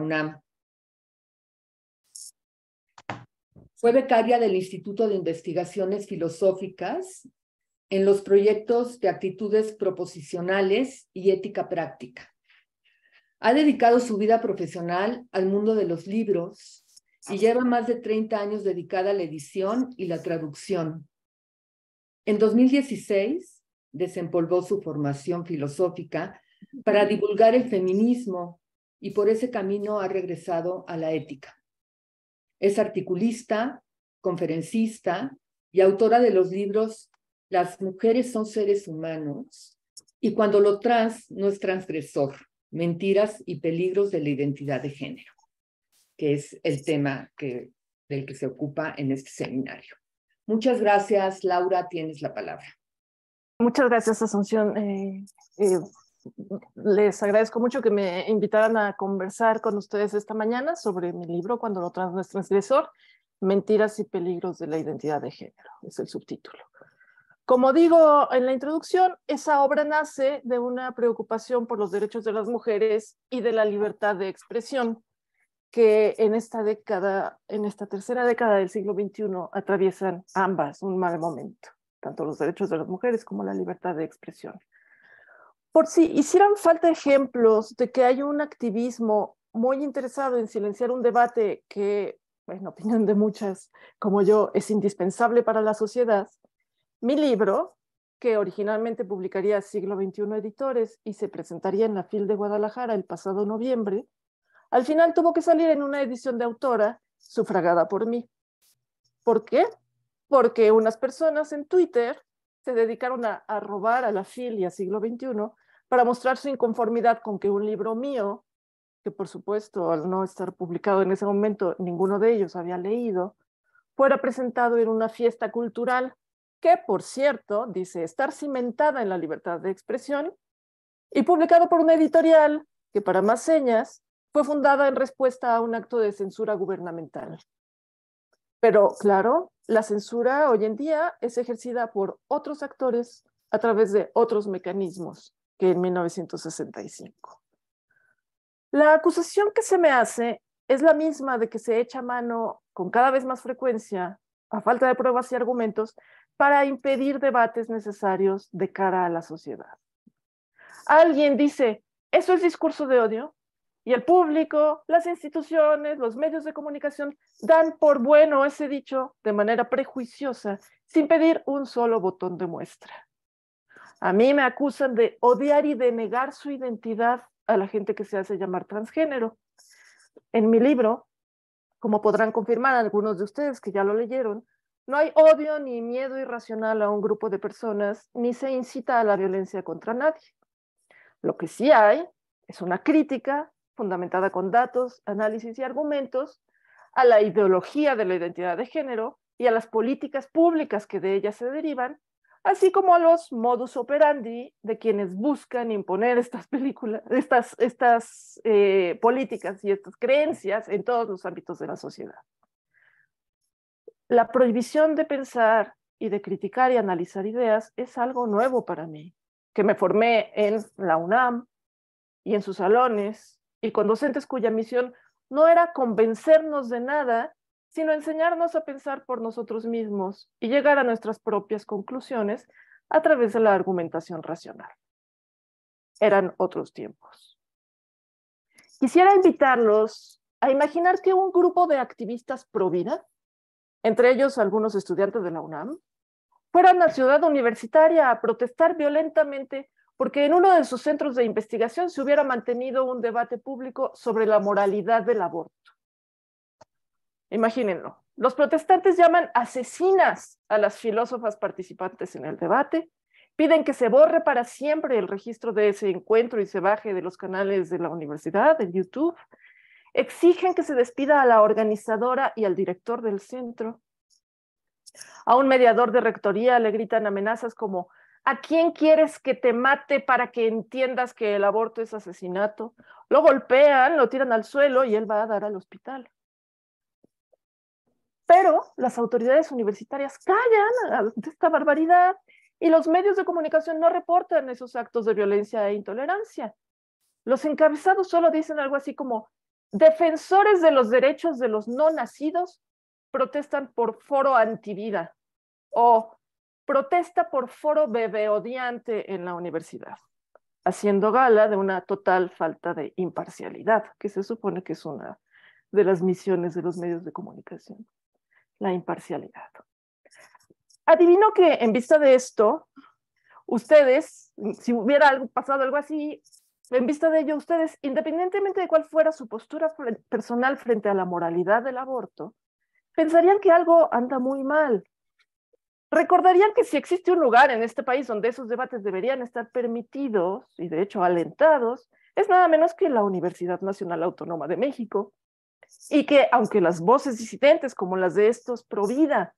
UNAM. Fue becaria del Instituto de Investigaciones Filosóficas en los proyectos de actitudes proposicionales y ética práctica. Ha dedicado su vida profesional al mundo de los libros y lleva más de 30 años dedicada a la edición y la traducción. En 2016 desempolvó su formación filosófica para divulgar el feminismo y por ese camino ha regresado a la ética. Es articulista, conferencista y autora de los libros Las mujeres son seres humanos y Cuando lo trans no es transgresor, mentiras y peligros de la identidad de género, que es el tema del que se ocupa en este seminario. Muchas gracias, Laura, tienes la palabra. Muchas gracias, Asunción. Les agradezco mucho que me invitaran a conversar con ustedes esta mañana sobre mi libro Cuando lo trans no es transgresor, mentiras y peligros de la identidad de género, es el subtítulo. Como digo en la introducción, esa obra nace de una preocupación por los derechos de las mujeres y de la libertad de expresión que en esta tercera década del siglo XXI atraviesan ambas un mal momento, tanto los derechos de las mujeres como la libertad de expresión. Por si hicieran falta ejemplos de que hay un activismo muy interesado en silenciar un debate que, en opinión de muchas como yo, es indispensable para la sociedad, mi libro, que originalmente publicaría Siglo XXI Editores y se presentaría en la FIL de Guadalajara el pasado noviembre, al final tuvo que salir en una edición de autora sufragada por mí. ¿Por qué? Porque unas personas en Twitter se dedicaron a robar a la FIL y a Siglo XXI para mostrar su inconformidad con que un libro mío, que por supuesto al no estar publicado en ese momento ninguno de ellos había leído, fuera presentado en una fiesta cultural que, por cierto, dice estar cimentada en la libertad de expresión y publicado por una editorial que, para más señas, fue fundada en respuesta a un acto de censura gubernamental. Pero, claro, la censura hoy en día es ejercida por otros actores a través de otros mecanismos que en 1965. La acusación que se me hace es la misma de que se echa mano con cada vez más frecuencia, a falta de pruebas y argumentos, para impedir debates necesarios de cara a la sociedad. Alguien dice, ¿eso es discurso de odio? Y el público, las instituciones, los medios de comunicación dan por bueno ese dicho de manera prejuiciosa, sin pedir un solo botón de muestra. A mí me acusan de odiar y de negar su identidad a la gente que se hace llamar transgénero. En mi libro, como podrán confirmar algunos de ustedes que ya lo leyeron, no hay odio ni miedo irracional a un grupo de personas, ni se incita a la violencia contra nadie. Lo que sí hay es una crítica fundamentada con datos, análisis y argumentos a la ideología de la identidad de género y a las políticas públicas que de ella se derivan, así como a los modus operandi de quienes buscan imponer estas políticas y estas creencias en todos los ámbitos de la sociedad. La prohibición de pensar y de criticar y analizar ideas es algo nuevo para mí, que me formé en la UNAM y en sus salones, y con docentes cuya misión no era convencernos de nada, sino enseñarnos a pensar por nosotros mismos y llegar a nuestras propias conclusiones a través de la argumentación racional. Eran otros tiempos. Quisiera invitarlos a imaginar que un grupo de activistas pro vida, entre ellos algunos estudiantes de la UNAM, fueran a Ciudad Universitaria a protestar violentamente porque en uno de sus centros de investigación se hubiera mantenido un debate público sobre la moralidad del aborto. Imagínenlo. Los protestantes llaman asesinas a las filósofas participantes en el debate, piden que se borre para siempre el registro de ese encuentro y se baje de los canales de la universidad, de YouTube, exigen que se despida a la organizadora y al director del centro. A un mediador de rectoría le gritan amenazas como ¿a quién quieres que te mate para que entiendas que el aborto es asesinato? Lo golpean, lo tiran al suelo y él va a dar al hospital. Pero las autoridades universitarias callan ante esta barbaridad y los medios de comunicación no reportan esos actos de violencia e intolerancia. Los encabezados solo dicen algo así como Defensores de los derechos de los no nacidos protestan por foro antivida o protesta por foro bebé odiante en la universidad, haciendo gala de una total falta de imparcialidad, que se supone que es una de las misiones de los medios de comunicación, la imparcialidad. Adivino que en vista de esto, ustedes, si hubiera pasado algo así, en vista de ello, ustedes, independientemente de cuál fuera su postura personal frente a la moralidad del aborto, pensarían que algo anda muy mal. Recordarían que si existe un lugar en este país donde esos debates deberían estar permitidos y de hecho alentados, es nada menos que la Universidad Nacional Autónoma de México, y que aunque las voces disidentes como las de estos pro vida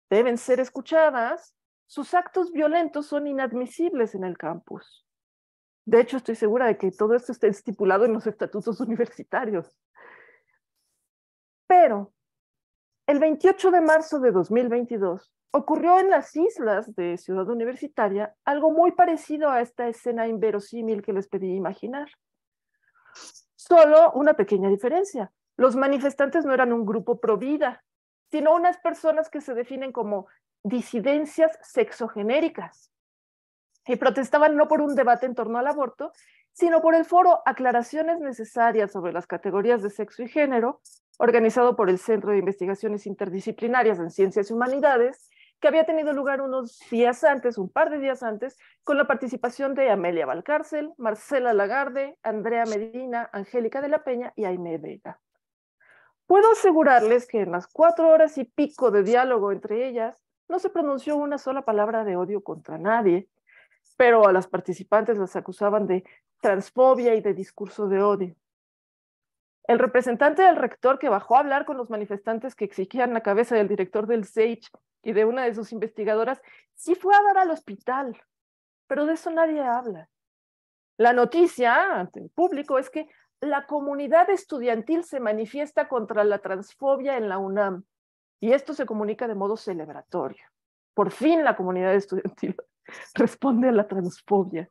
deben ser escuchadas, sus actos violentos son inadmisibles en el campus. De hecho, estoy segura de que todo esto está estipulado en los estatutos universitarios. Pero el 28 de marzo de 2022 ocurrió en las islas de Ciudad Universitaria algo muy parecido a esta escena inverosímil que les pedí imaginar. Solo una pequeña diferencia. Los manifestantes no eran un grupo pro vida, sino unas personas que se definen como disidencias sexogenéricas. Y protestaban no por un debate en torno al aborto, sino por el foro Aclaraciones Necesarias sobre las Categorías de Sexo y Género, organizado por el Centro de Investigaciones Interdisciplinarias en Ciencias y Humanidades, que había tenido lugar un par de días antes, con la participación de Amelia Valcárcel, Marcela Lagarde, Andrea Medina, Angélica de la Peña y Aimee Vega. Puedo asegurarles que en las 4 horas y pico de diálogo entre ellas, no se pronunció una sola palabra de odio contra nadie, pero a las participantes las acusaban de transfobia y de discurso de odio. El representante del rector que bajó a hablar con los manifestantes que exigían la cabeza del director del SAGE y de una de sus investigadoras, sí fue a dar al hospital, pero de eso nadie habla. La noticia ante el público es que la comunidad estudiantil se manifiesta contra la transfobia en la UNAM, y esto se comunica de modo celebratorio. Por fin la comunidad estudiantil responde a la transfobia.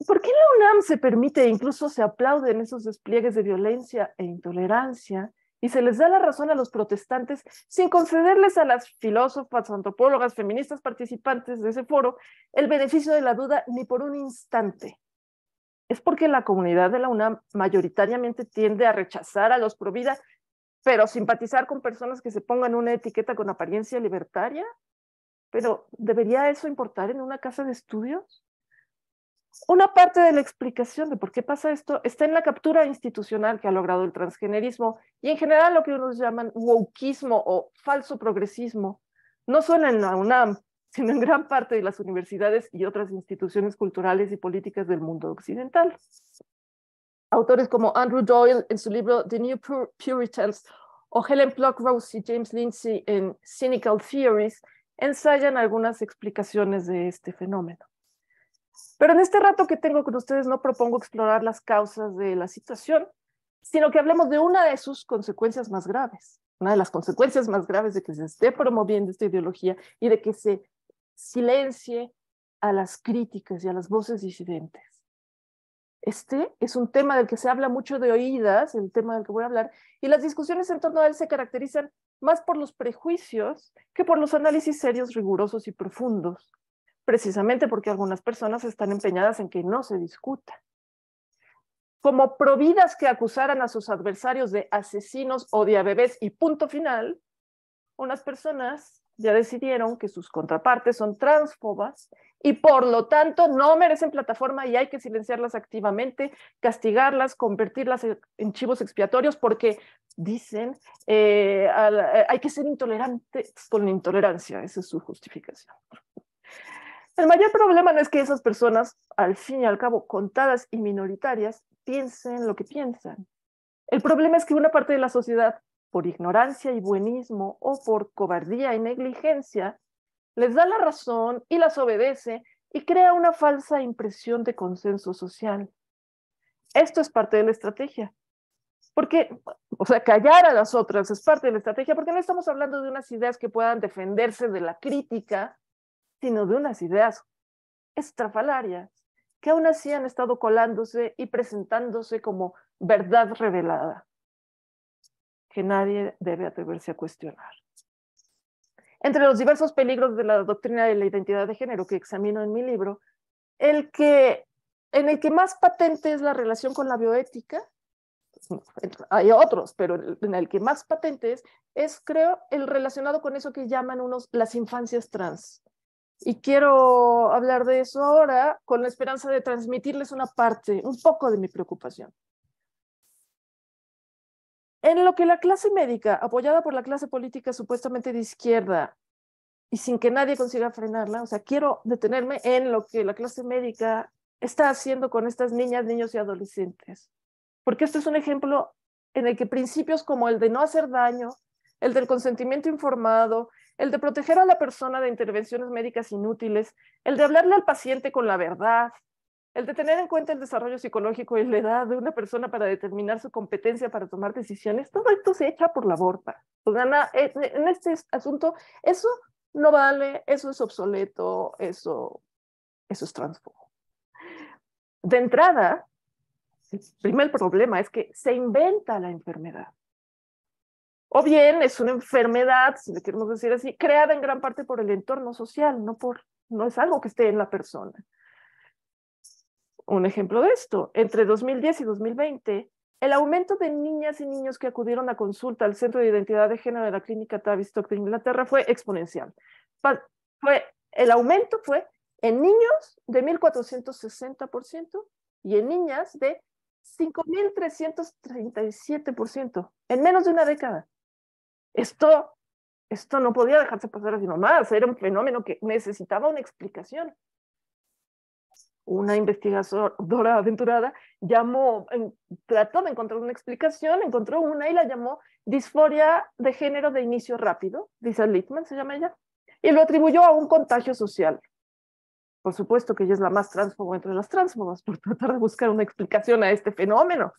¿Por qué en la UNAM se permite e incluso se aplauden esos despliegues de violencia e intolerancia y se les da la razón a los protestantes sin concederles a las filósofas, antropólogas, feministas participantes de ese foro el beneficio de la duda ni por un instante? Es porque la comunidad de la UNAM mayoritariamente tiende a rechazar a los pro vida, pero simpatizar con personas que se pongan una etiqueta con apariencia libertaria. ¿Pero debería eso importar en una casa de estudios? Una parte de la explicación de por qué pasa esto está en la captura institucional que ha logrado el transgenerismo y en general lo que unos llaman wokeismo o falso progresismo, no solo en la UNAM, sino en gran parte de las universidades y otras instituciones culturales y políticas del mundo occidental. Autores como Andrew Doyle en su libro The New Puritans o Helen Pluckrose y James Lindsay en Cynical Theories ensayan algunas explicaciones de este fenómeno. Pero en este rato que tengo con ustedes no propongo explorar las causas de la situación, sino que hablemos de una de sus consecuencias más graves. Una de las consecuencias más graves de que se esté promoviendo esta ideología y de que se silencie a las críticas y a las voces disidentes. Este es un tema del que se habla mucho de oídas, el tema del que voy a hablar, y las discusiones en torno a él se caracterizan más por los prejuicios que por los análisis serios, rigurosos y profundos, precisamente porque algunas personas están empeñadas en que no se discuta. Como providas que acusaran a sus adversarios de asesinos o de bebés y punto final, unas personas ya decidieron que sus contrapartes son transfobas y por lo tanto no merecen plataforma y hay que silenciarlas activamente, castigarlas, convertirlas en chivos expiatorios porque dicen hay que ser intolerantes con la intolerancia. Esa es su justificación. El mayor problema no es que esas personas, al fin y al cabo, contadas y minoritarias, piensen lo que piensan. El problema es que una parte de la sociedad, por ignorancia y buenismo o por cobardía y negligencia, les da la razón y las obedece y crea una falsa impresión de consenso social. Esto es parte de la estrategia. Porque, callar a las otras es parte de la estrategia, porque no estamos hablando de unas ideas que puedan defenderse de la crítica, sino de unas ideas estrafalarias que aún así han estado colándose y presentándose como verdad revelada, que nadie debe atreverse a cuestionar. Entre los diversos peligros de la doctrina de la identidad de género que examino en mi libro, en el que más patente es la relación con la bioética, hay otros, pero en el que más patente es, creo, el relacionado con eso que llaman unos las infancias trans. Y quiero hablar de eso ahora con la esperanza de transmitirles una parte, un poco de mi preocupación. En lo que la clase médica, apoyada por la clase política supuestamente de izquierda, y sin que nadie consiga frenarla, o sea, quiero detenerme en lo que la clase médica está haciendo con estas niñas, niños y adolescentes. Porque este es un ejemplo en el que principios como el de no hacer daño, el del consentimiento informado, el de proteger a la persona de intervenciones médicas inútiles, el de hablarle al paciente con la verdad, el de tener en cuenta el desarrollo psicológico y la edad de una persona para determinar su competencia para tomar decisiones, todo esto se echa por la borda. O sea, en este asunto, eso no vale, eso es obsoleto, eso es transfobo. De entrada, el primer problema es que se inventa la enfermedad. O bien es una enfermedad, si le queremos decir así, creada en gran parte por el entorno social, no es algo que esté en la persona. Un ejemplo de esto, entre 2010 y 2020, el aumento de niñas y niños que acudieron a consulta al Centro de Identidad de Género de la Clínica Tavistock de Inglaterra fue exponencial. El aumento fue en niños de 1.460% y en niñas de 5.337% en menos de una década. Esto no podía dejarse pasar así nomás, era un fenómeno que necesitaba una explicación. Una investigadora aventurada trató de encontrar una explicación, encontró una y la llamó disforia de género de inicio rápido, Lisa Littman se llama ella, y lo atribuyó a un contagio social. Por supuesto que ella es la más transfoba entre las transfobas por tratar de buscar una explicación a este fenómeno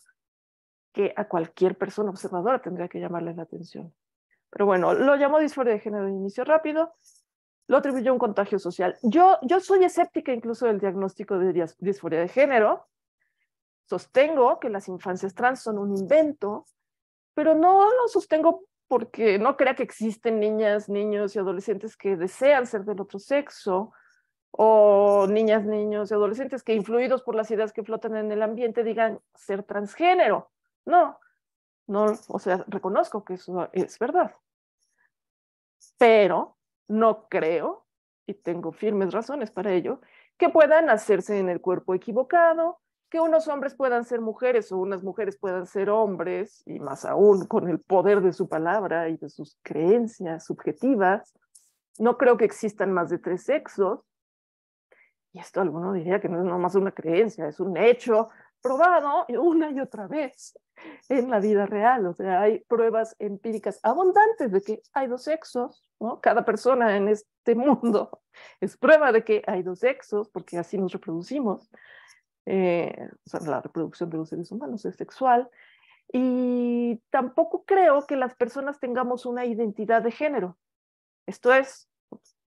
que a cualquier persona observadora tendría que llamarle la atención. Pero bueno, lo llamó disforia de género de inicio rápido, lo atribuyó a un contagio social. Yo soy escéptica incluso del diagnóstico de disforia de género. Sostengo que las infancias trans son un invento, pero no lo sostengo porque no crea que existen niñas, niños y adolescentes que desean ser del otro sexo, o niñas, niños y adolescentes que, influidos por las ideas que flotan en el ambiente, digan ser transgénero. No, o sea, reconozco que eso es verdad. Pero no creo, y tengo firmes razones para ello, que puedan nacerse en el cuerpo equivocado, que unos hombres puedan ser mujeres o unas mujeres puedan ser hombres, y más aún con el poder de su palabra y de sus creencias subjetivas. No creo que existan más de 3 sexos. Y esto alguno diría que no es nomás una creencia, es un hecho probado una y otra vez en la vida real. O sea, hay pruebas empíricas abundantes de que hay 2 sexos, ¿no? Cada persona en este mundo es prueba de que hay 2 sexos, porque así nos reproducimos. O sea, la reproducción de los seres humanos es sexual. Y tampoco creo que las personas tengamos una identidad de género. Esto es,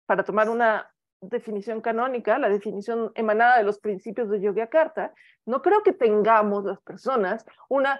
para tomar una definición canónica, la definición emanada de los principios de Yogyakarta, no creo que tengamos las personas una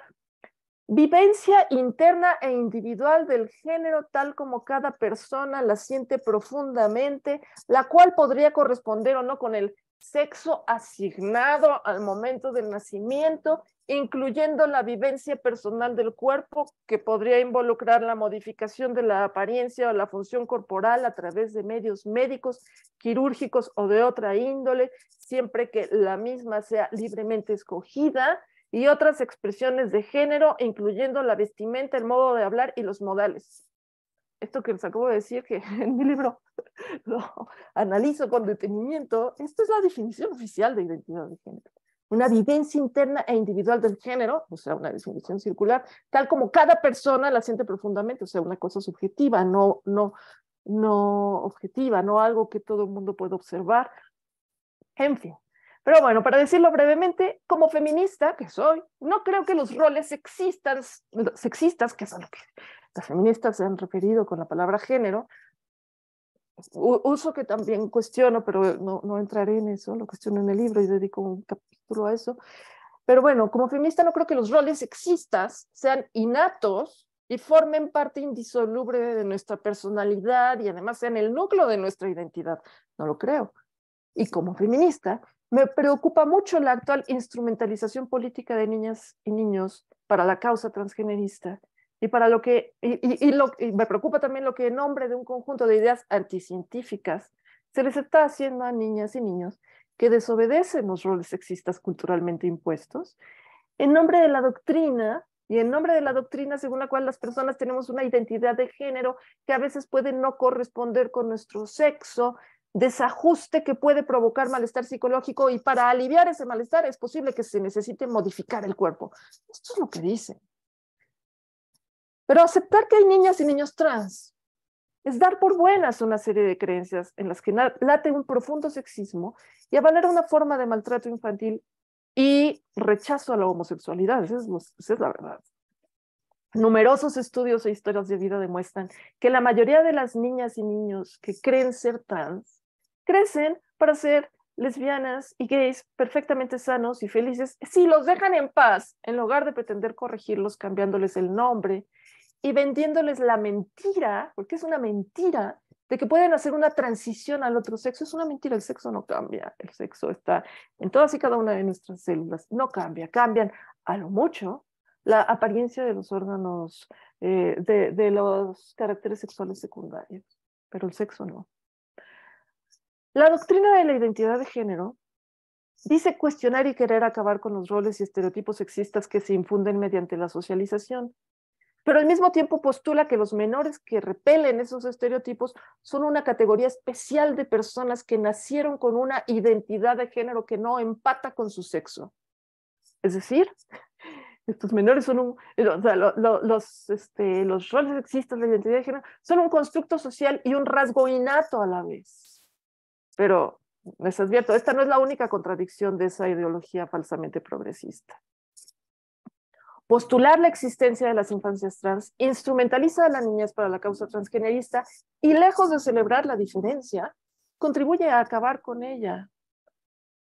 vivencia interna e individual del género tal como cada persona la siente profundamente, la cual podría corresponder o no con el sexo asignado al momento del nacimiento, incluyendo la vivencia personal del cuerpo, que podría involucrar la modificación de la apariencia o la función corporal a través de medios médicos, quirúrgicos o de otra índole, siempre que la misma sea libremente escogida, y otras expresiones de género, incluyendo la vestimenta, el modo de hablar y los modales. Esto que les acabo de decir, que en mi libro lo analizo con detenimiento, esto es la definición oficial de identidad de género. Una vivencia interna e individual del género, o sea, una definición circular, tal como cada persona la siente profundamente, o sea, una cosa subjetiva, no objetiva, no algo que todo el mundo puede observar. En fin. Pero bueno, para decirlo brevemente, como feminista que soy, no creo que los roles sexistas, que son lo que las feministas se han referido con la palabra género, uso que también cuestiono, pero no entraré en eso, lo cuestiono en el libro y dedico un capítulo a eso. Pero bueno, como feminista no creo que los roles sexistas sean innatos y formen parte indisoluble de nuestra personalidad y además sean el núcleo de nuestra identidad. No lo creo. Y como feminista, me preocupa mucho la actual instrumentalización política de niñas y niños para la causa transgenerista y para lo que y me preocupa también lo que en nombre de un conjunto de ideas anticientíficas se les está haciendo a niñas y niños que desobedecen los roles sexistas culturalmente impuestos en nombre de la doctrina y en nombre de la doctrina según la cual las personas tenemos una identidad de género que a veces puede no corresponder con nuestro sexo, desajuste que puede provocar malestar psicológico y para aliviar ese malestar es posible que se necesite modificar el cuerpo. Esto es lo que dicen. Pero aceptar que hay niñas y niños trans es dar por buenas una serie de creencias en las que late un profundo sexismo y avalar una forma de maltrato infantil y rechazo a la homosexualidad. Esa es la verdad. Numerosos estudios e historias de vida demuestran que la mayoría de las niñas y niños que creen ser trans crecen para ser lesbianas y gays perfectamente sanos y felices si los dejan en paz, en lugar de pretender corregirlos cambiándoles el nombre y vendiéndoles la mentira, porque es una mentira, de que pueden hacer una transición al otro sexo. Es una mentira, el sexo no cambia, el sexo está en todas y cada una de nuestras células, no cambia, cambian a lo mucho la apariencia de los órganos, de los caracteres sexuales secundarios, pero el sexo no. La doctrina de la identidad de género dice cuestionar y querer acabar con los roles y estereotipos sexistas que se infunden mediante la socialización, pero al mismo tiempo postula que los menores que repelen esos estereotipos son una categoría especial de personas que nacieron con una identidad de género que no empata con su sexo. Es decir, estos menores son o sea, los roles sexistas de la identidad de género son un constructo social y un rasgo innato a la vez. Pero les advierto, esta no es la única contradicción de esa ideología falsamente progresista. Postular la existencia de las infancias trans instrumentaliza a la niñez para la causa transgenerista y lejos de celebrar la diferencia, contribuye a acabar con ella.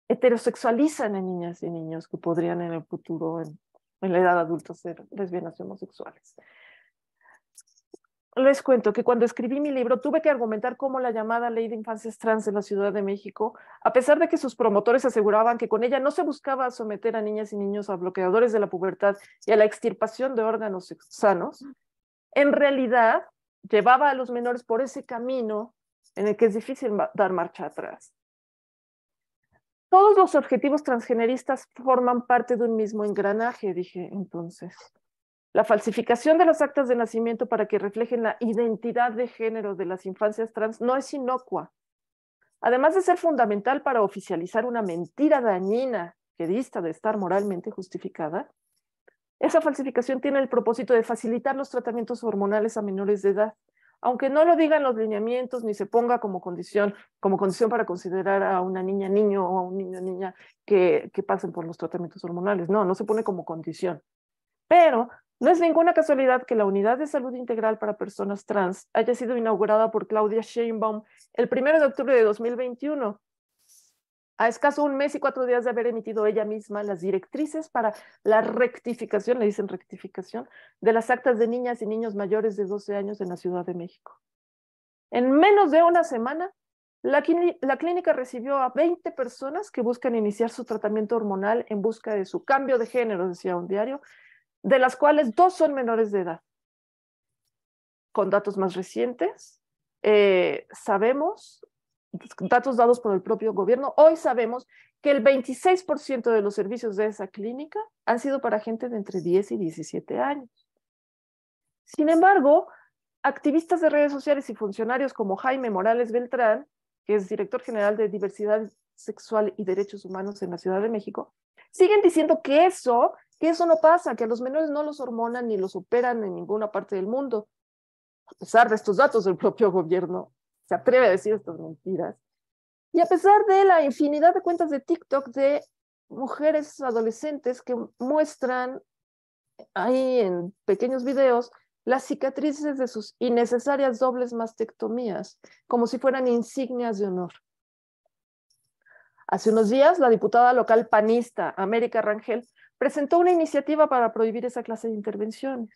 Heterosexualizan a niñas y niños que podrían en el futuro, en la edad adulta, ser lesbianas y homosexuales. Les cuento que cuando escribí mi libro tuve que argumentar cómo la llamada Ley de Infancias Trans de la Ciudad de México, a pesar de que sus promotores aseguraban que con ella no se buscaba someter a niñas y niños a bloqueadores de la pubertad y a la extirpación de órganos sanos, en realidad llevaba a los menores por ese camino en el que es difícil dar marcha atrás. Todos los objetivos transgeneristas forman parte de un mismo engranaje, dije entonces. La falsificación de las actas de nacimiento para que reflejen la identidad de género de las infancias trans no es inocua. Además de ser fundamental para oficializar una mentira dañina que dista de estar moralmente justificada, esa falsificación tiene el propósito de facilitar los tratamientos hormonales a menores de edad, aunque no lo digan los lineamientos ni se ponga como condición para considerar a una niña, niño o a un niño, niña que pasen por los tratamientos hormonales. No se pone como condición. Pero no es ninguna casualidad que la Unidad de Salud Integral para Personas Trans haya sido inaugurada por Claudia Sheinbaum el 1 de octubre de 2021, a escaso un mes y 4 días de haber emitido ella misma las directrices para la rectificación, le dicen rectificación, de las actas de niñas y niños mayores de 12 años en la Ciudad de México. En menos de una semana, la clínica recibió a 20 personas que buscan iniciar su tratamiento hormonal en busca de su cambio de género, decía un diario, de las cuales 2 son menores de edad. Con datos más recientes, sabemos, datos dados por el propio gobierno, hoy sabemos que el 26% de los servicios de esa clínica han sido para gente de entre 10 y 17 años. Sin embargo, activistas de redes sociales y funcionarios como Jaime Morales Beltrán, que es director general de Diversidad Sexual y Derechos Humanos en la Ciudad de México, siguen diciendo que eso no pasa, que a los menores no los hormonan ni los operan en ninguna parte del mundo. A pesar de estos datos, el propio gobierno se atreve a decir estas mentiras. Y a pesar de la infinidad de cuentas de TikTok de mujeres adolescentes que muestran ahí en pequeños videos las cicatrices de sus innecesarias dobles mastectomías, como si fueran insignias de honor. Hace unos días, la diputada local panista, América Rangel, presentó una iniciativa para prohibir esa clase de intervenciones.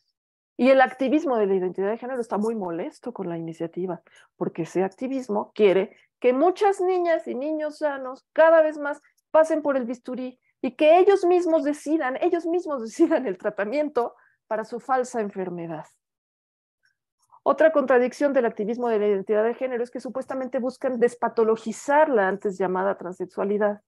Y el activismo de la identidad de género está muy molesto con la iniciativa, porque ese activismo quiere que muchas niñas y niños sanos cada vez más pasen por el bisturí y que ellos mismos decidan el tratamiento para su falsa enfermedad. Otra contradicción del activismo de la identidad de género es que supuestamente buscan despatologizar la antes llamada transexualidad.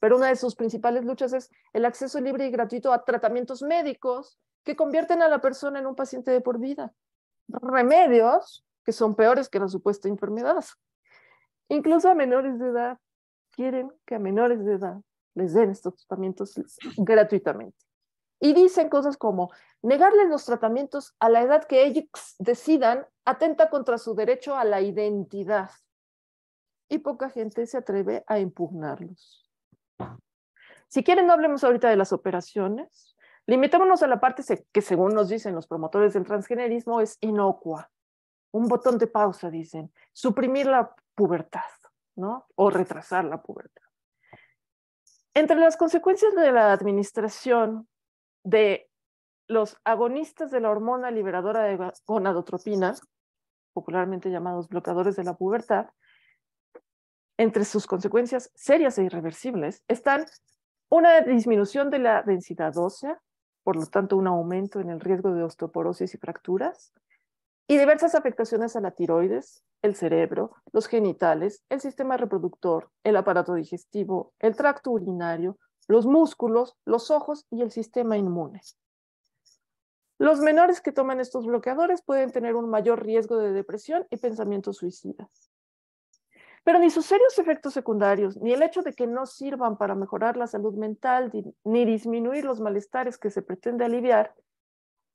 Pero una de sus principales luchas es el acceso libre y gratuito a tratamientos médicos que convierten a la persona en un paciente de por vida. Remedios que son peores que la supuesta enfermedad. Incluso a menores de edad. Quieren que a menores de edad les den estos tratamientos gratuitamente. Y dicen cosas como, negarles los tratamientos a la edad que ellos decidan atenta contra su derecho a la identidad. Y poca gente se atreve a impugnarlos. Si quieren, no hablemos ahorita de las operaciones. Limitémonos a la parte que, según nos dicen los promotores del transgenerismo, es inocua. Un botón de pausa, dicen. Suprimir la pubertad, ¿no? O retrasar la pubertad. Entre las consecuencias de la administración de los agonistas de la hormona liberadora de gonadotropina, popularmente llamados bloqueadores de la pubertad, entre sus consecuencias serias e irreversibles están una disminución de la densidad ósea, por lo tanto un aumento en el riesgo de osteoporosis y fracturas, y diversas afectaciones a la tiroides, el cerebro, los genitales, el sistema reproductor, el aparato digestivo, el tracto urinario, los músculos, los ojos y el sistema inmune. Los menores que toman estos bloqueadores pueden tener un mayor riesgo de depresión y pensamientos suicidas. Pero ni sus serios efectos secundarios, ni el hecho de que no sirvan para mejorar la salud mental, ni disminuir los malestares que se pretende aliviar,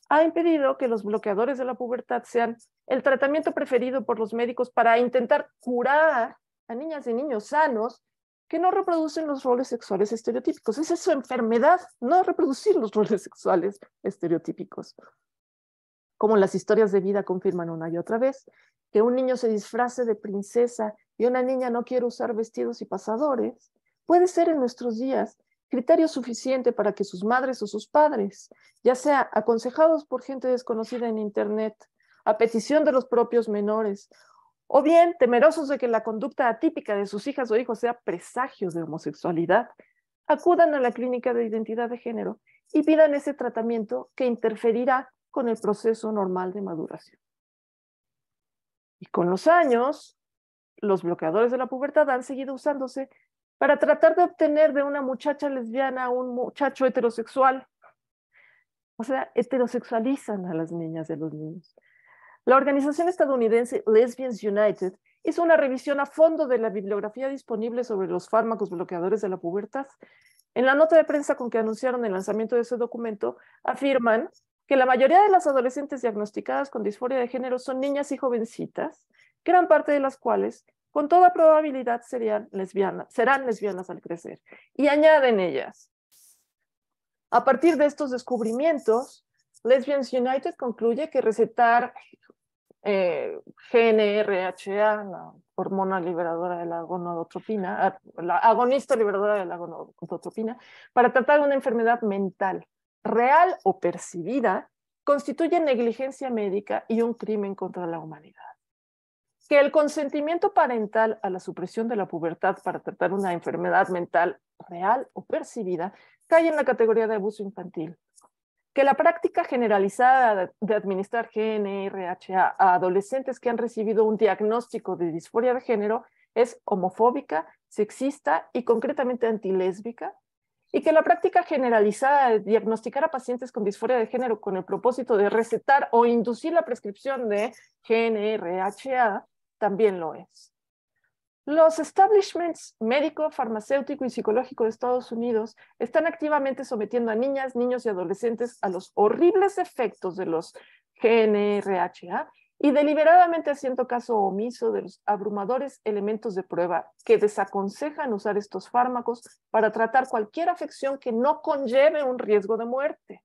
ha impedido que los bloqueadores de la pubertad sean el tratamiento preferido por los médicos para intentar curar a niñas y niños sanos que no reproducen los roles sexuales estereotípicos. Esa es su enfermedad, no reproducir los roles sexuales estereotípicos. Como las historias de vida confirman una y otra vez, que un niño se disfrace de princesa y una niña no quiere usar vestidos y pasadores, puede ser en nuestros días criterio suficiente para que sus madres o sus padres, ya sea aconsejados por gente desconocida en internet, a petición de los propios menores, o bien temerosos de que la conducta atípica de sus hijas o hijos sea presagio de homosexualidad, acudan a la clínica de identidad de género y pidan ese tratamiento que interferirá con el proceso normal de maduración. Y con los años, los bloqueadores de la pubertad han seguido usándose para tratar de obtener de una muchacha lesbiana a un muchacho heterosexual. O sea, heterosexualizan a las niñas y a los niños. La organización estadounidense Lesbians United hizo una revisión a fondo de la bibliografía disponible sobre los fármacos bloqueadores de la pubertad. En la nota de prensa con que anunciaron el lanzamiento de ese documento, afirman que la mayoría de las adolescentes diagnosticadas con disforia de género son niñas y jovencitas, gran parte de las cuales, con toda probabilidad, serán lesbianas al crecer. Y añaden ellas, a partir de estos descubrimientos, Lesbians United concluye que recetar GnRHA, la hormona liberadora de la gonadotropina, la agonista liberadora de la gonadotropina, para tratar una enfermedad mental real o percibida, constituye negligencia médica y un crimen contra la humanidad. Que el consentimiento parental a la supresión de la pubertad para tratar una enfermedad mental real o percibida cae en la categoría de abuso infantil. Que la práctica generalizada de administrar GnRHA a adolescentes que han recibido un diagnóstico de disforia de género es homofóbica, sexista y concretamente antilésbica, y que la práctica generalizada de diagnosticar a pacientes con disforia de género con el propósito de recetar o inducir la prescripción de GnRHA también lo es. Los establishments médico, farmacéutico y psicológico de Estados Unidos están activamente sometiendo a niñas, niños y adolescentes a los horribles efectos de los GnRHA y deliberadamente haciendo caso omiso de los abrumadores elementos de prueba que desaconsejan usar estos fármacos para tratar cualquier afección que no conlleve un riesgo de muerte.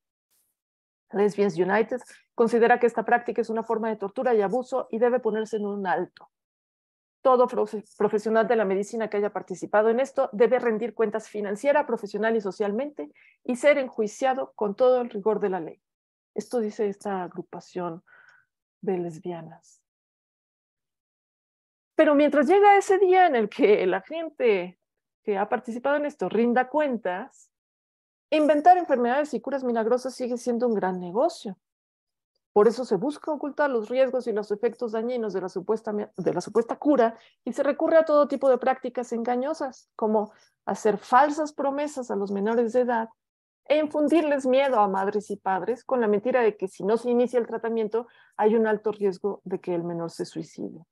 Lesbians United considera que esta práctica es una forma de tortura y abuso y debe ponerse en un alto. Todo profesional de la medicina que haya participado en esto debe rendir cuentas financiera, profesional y socialmente y ser enjuiciado con todo el rigor de la ley. Esto dice esta agrupación de lesbianas. Pero mientras llega ese día en el que la gente que ha participado en esto rinda cuentas, inventar enfermedades y curas milagrosas sigue siendo un gran negocio. Por eso se busca ocultar los riesgos y los efectos dañinos de la supuesta cura y se recurre a todo tipo de prácticas engañosas, como hacer falsas promesas a los menores de edad e infundirles miedo a madres y padres con la mentira de que si no se inicia el tratamiento hay un alto riesgo de que el menor se suicide.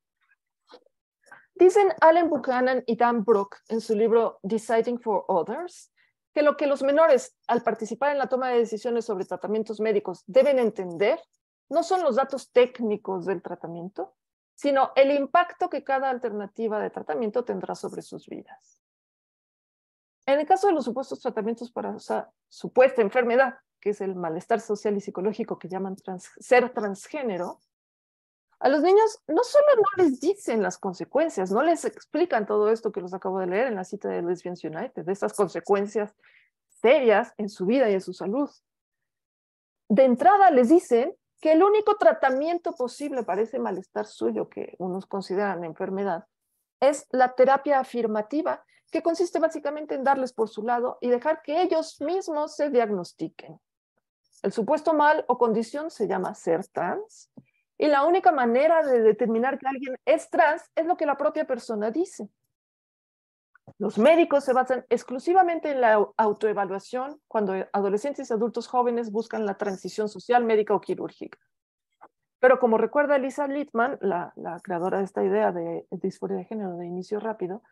Dicen Allen Buchanan y Dan Brook en su libro Deciding for Others que lo que los menores al participar en la toma de decisiones sobre tratamientos médicos deben entender no son los datos técnicos del tratamiento, sino el impacto que cada alternativa de tratamiento tendrá sobre sus vidas. En el caso de los supuestos tratamientos para esa supuesta enfermedad, que es el malestar social y psicológico que llaman ser transgénero, a los niños no solo no les dicen las consecuencias, no les explican todo esto que los acabo de leer en la cita de Lesbians United, de estas consecuencias serias en su vida y en su salud. De entrada les dicen que el único tratamiento posible para ese malestar suyo que unos consideran enfermedad es la terapia afirmativa, que consiste básicamente en darles por su lado y dejar que ellos mismos se diagnostiquen. El supuesto mal o condición se llama ser trans y la única manera de determinar que alguien es trans es lo que la propia persona dice. Los médicos se basan exclusivamente en la autoevaluación cuando adolescentes y adultos jóvenes buscan la transición social, médica o quirúrgica. Pero como recuerda Lisa Littman, la creadora de esta idea de disforia de género de inicio rápido,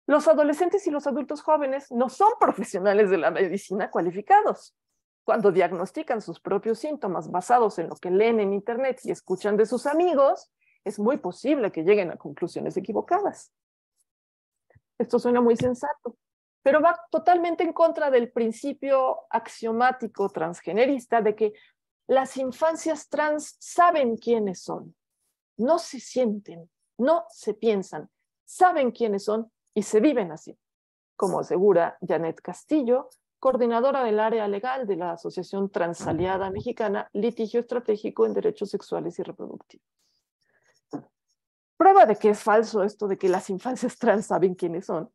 los adolescentes y los adultos jóvenes no son profesionales de la medicina cualificados. Cuando diagnostican sus propios síntomas basados en lo que leen en internet y escuchan de sus amigos, es muy posible que lleguen a conclusiones equivocadas. Esto suena muy sensato, pero va totalmente en contra del principio axiomático transgenerista de que las infancias trans saben quiénes son, no se sienten, no se piensan, saben quiénes son y se viven así, como asegura Janet Castillo, coordinadora del área legal de la Asociación Transaliada Mexicana, Litigio Estratégico en Derechos Sexuales y Reproductivos. Prueba de que es falso esto de que las infancias trans saben quiénes son,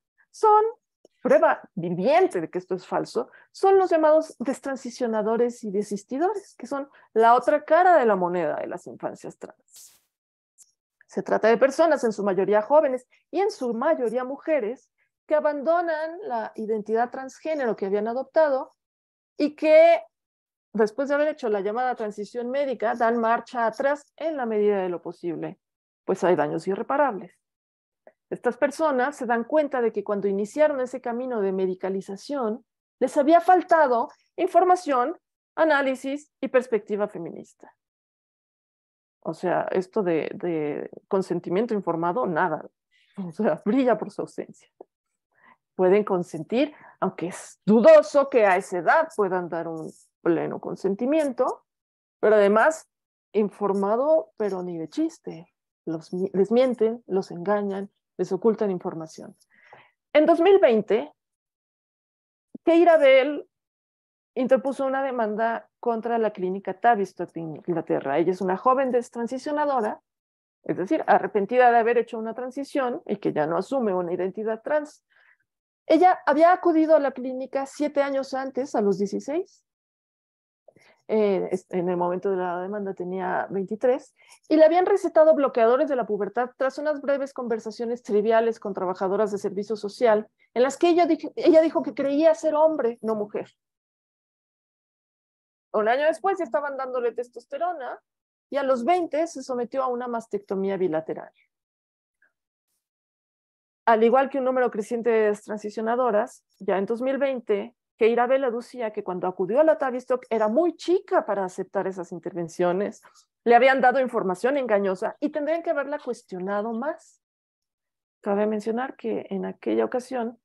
prueba viviente de que esto es falso, son los llamados destransicionadores y desistidores, que son la otra cara de la moneda de las infancias trans. Se trata de personas, en su mayoría jóvenes y en su mayoría mujeres, que abandonan la identidad transgénero que habían adoptado y que, después de haber hecho la llamada transición médica, dan marcha atrás en la medida de lo posible, pues hay daños irreparables. Estas personas se dan cuenta de que cuando iniciaron ese camino de medicalización, les había faltado información, análisis y perspectiva feminista. O sea, esto de consentimiento informado, nada. O sea, brilla por su ausencia. Pueden consentir, aunque es dudoso que a esa edad puedan dar un pleno consentimiento, pero además informado, pero ni de chiste. Les mienten, los engañan, les ocultan información. En 2020, Keira Bell interpuso una demanda contra la clínica Tavistock de Inglaterra. Ella es una joven destransicionadora, es decir, arrepentida de haber hecho una transición y que ya no asume una identidad trans. Ella había acudido a la clínica 7 años antes, a los 16. En el momento de la demanda tenía 23, y le habían recetado bloqueadores de la pubertad tras unas breves conversaciones triviales con trabajadoras de servicio social, en las que ella dijo que creía ser hombre, no mujer. Un año después ya estaban dándole testosterona, y a los 20 se sometió a una mastectomía bilateral. Al igual que un número creciente de transicionadoras, ya en 2020, Keira Bell aducía que cuando acudió a la Tavistock era muy chica para aceptar esas intervenciones, le habían dado información engañosa y tendrían que haberla cuestionado más. Cabe mencionar que en aquella ocasión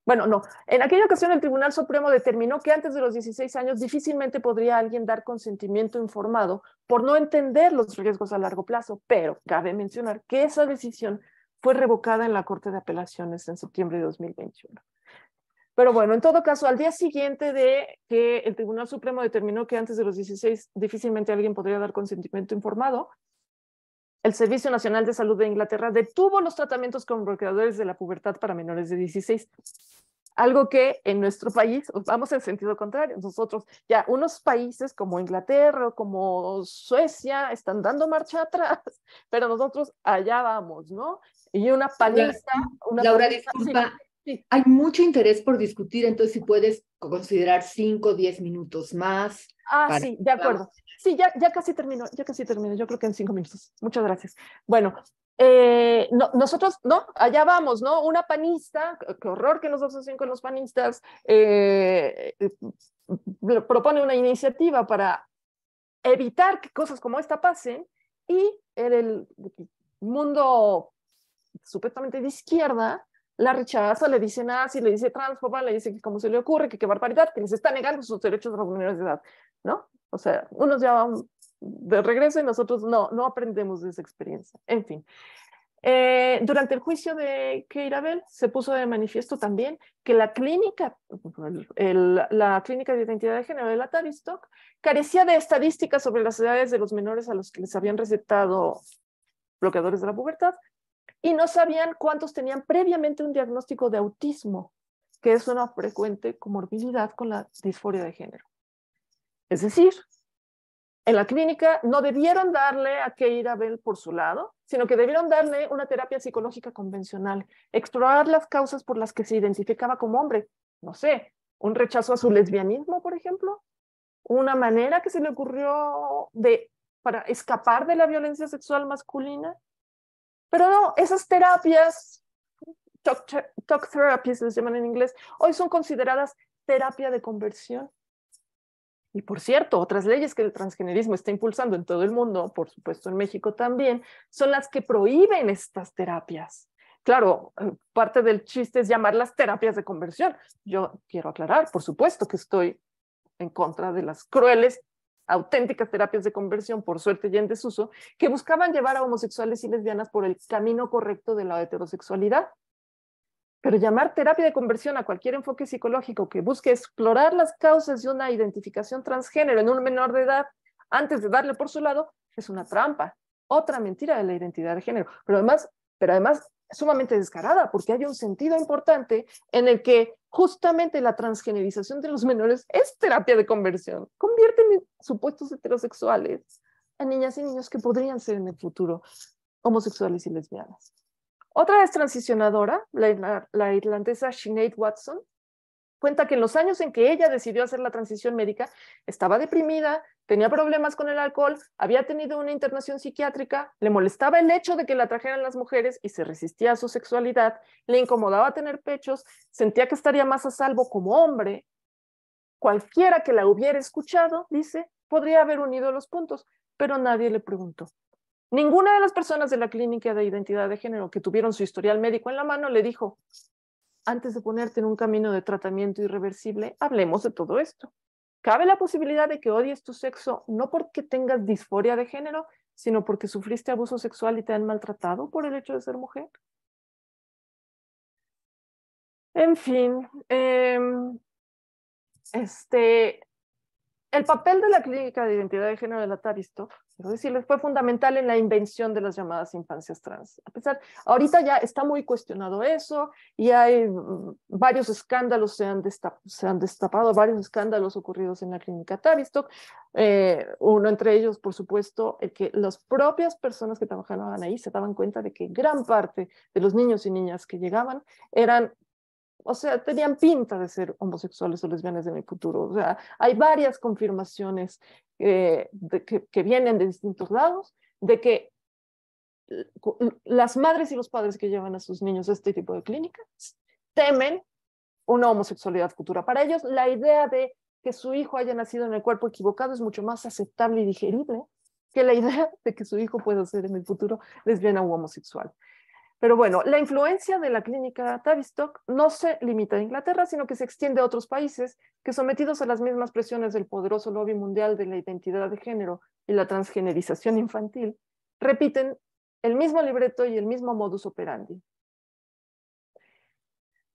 Bueno, no. En aquella ocasión el Tribunal Supremo determinó que antes de los 16 años difícilmente podría alguien dar consentimiento informado por no entender los riesgos a largo plazo, pero cabe mencionar que esa decisión fue revocada en la Corte de Apelaciones en septiembre de 2021. Pero bueno, en todo caso, al día siguiente de que el Tribunal Supremo determinó que antes de los 16 difícilmente alguien podría dar consentimiento informado, el Servicio Nacional de Salud de Inglaterra detuvo los tratamientos con bloqueadores de la pubertad para menores de 16. Algo que en nuestro país vamos en sentido contrario. Nosotros, ya unos países como Inglaterra o como Suecia están dando marcha atrás, pero nosotros allá vamos, ¿no? Y una paliza, Laura, sí, disculpa, sí. hay mucho interés por discutir, entonces si puedes considerar 5 o 10 minutos más Ah, para... sí, de acuerdo. Sí, ya casi termino, yo creo que en 5 minutos. Muchas gracias. Bueno, nosotros, ¿no? Allá vamos, ¿no? Una panista, qué horror que nosotros hacen con los panistas, propone una iniciativa para evitar que cosas como esta pasen y en el mundo supuestamente de izquierda la rechaza, le dice nazi, le dice transfoba, le dice que cómo se le ocurre, que qué barbaridad, que les está negando sus derechos a los menores de edad, ¿no? O sea, unos ya van de regreso y nosotros no aprendemos de esa experiencia. En fin. Durante el juicio de Keira Bell se puso de manifiesto también que la clínica de identidad de género de la Tavistock carecía de estadísticas sobre las edades de los menores a los que les habían recetado bloqueadores de la pubertad y no sabían cuántos tenían previamente un diagnóstico de autismo, que es una frecuente comorbilidad con la disforia de género. Es decir, en la clínica no debieron darle a Keira Bell por su lado, sino que debieron darle una terapia psicológica convencional, explorar las causas por las que se identificaba como hombre. No sé, un rechazo a su lesbianismo, por ejemplo, una manera que se le ocurrió para escapar de la violencia sexual masculina. Pero no, esas terapias, talk therapies les llaman en inglés, hoy son consideradas terapia de conversión. Y por cierto, otras leyes que el transgenerismo está impulsando en todo el mundo, por supuesto en México también, son las que prohíben estas terapias. Claro, parte del chiste es llamarlas terapias de conversión. Yo quiero aclarar, por supuesto que estoy en contra de las crueles, auténticas terapias de conversión, por suerte ya en desuso, que buscaban llevar a homosexuales y lesbianas por el camino correcto de la heterosexualidad. Pero llamar terapia de conversión a cualquier enfoque psicológico que busque explorar las causas de una identificación transgénero en un menor de edad antes de darle por su lado es una trampa, otra mentira de la identidad de género, pero además sumamente descarada, porque hay un sentido importante en el que justamente la transgenerización de los menores es terapia de conversión, convierten en supuestos heterosexuales a niñas y niños que podrían ser en el futuro homosexuales y lesbianas. Otra vez transicionadora, la irlandesa Sinead Watson, cuenta que en los años en que ella decidió hacer la transición médica, estaba deprimida, tenía problemas con el alcohol, había tenido una internación psiquiátrica, le molestaba el hecho de que la trajeran las mujeres y se resistía a su sexualidad, le incomodaba tener pechos, sentía que estaría más a salvo como hombre. Cualquiera que la hubiera escuchado, dice, podría haber unido los puntos, pero nadie le preguntó. Ninguna de las personas de la clínica de identidad de género que tuvieron su historial médico en la mano le dijo, antes de ponerte en un camino de tratamiento irreversible, hablemos de todo esto. ¿Cabe la posibilidad de que odies tu sexo no porque tengas disforia de género, sino porque sufriste abuso sexual y te han maltratado por el hecho de ser mujer? En fin, el papel de la clínica de identidad de género de la Tavistock, quiero decirles, fue fundamental en la invención de las llamadas infancias trans. A pesar, ahorita ya está muy cuestionado eso y hay varios escándalos, se han destapado varios escándalos ocurridos en la clínica Tavistock. Uno entre ellos, por supuesto, el que las propias personas que trabajaban ahí se daban cuenta de que gran parte de los niños y niñas que llegaban eran, o sea, tenían pinta de homosexuales o lesbianas en el futuro. O sea, hay varias confirmaciones que vienen de distintos lados, de que las madres y los padres que llevan a sus niños a este tipo de clínicas temen una homosexualidad futura. Para ellos, la idea de que su hijo haya nacido en el cuerpo equivocado es mucho más aceptable y digerible que la idea de que su hijo pueda ser en el futuro lesbiana u homosexual. Pero bueno, la influencia de la clínica Tavistock no se limita a Inglaterra, sino que se extiende a otros países que, sometidos a las mismas presiones del poderoso lobby mundial de la identidad de género y la transgenerización infantil, repiten el mismo libreto y el mismo modus operandi.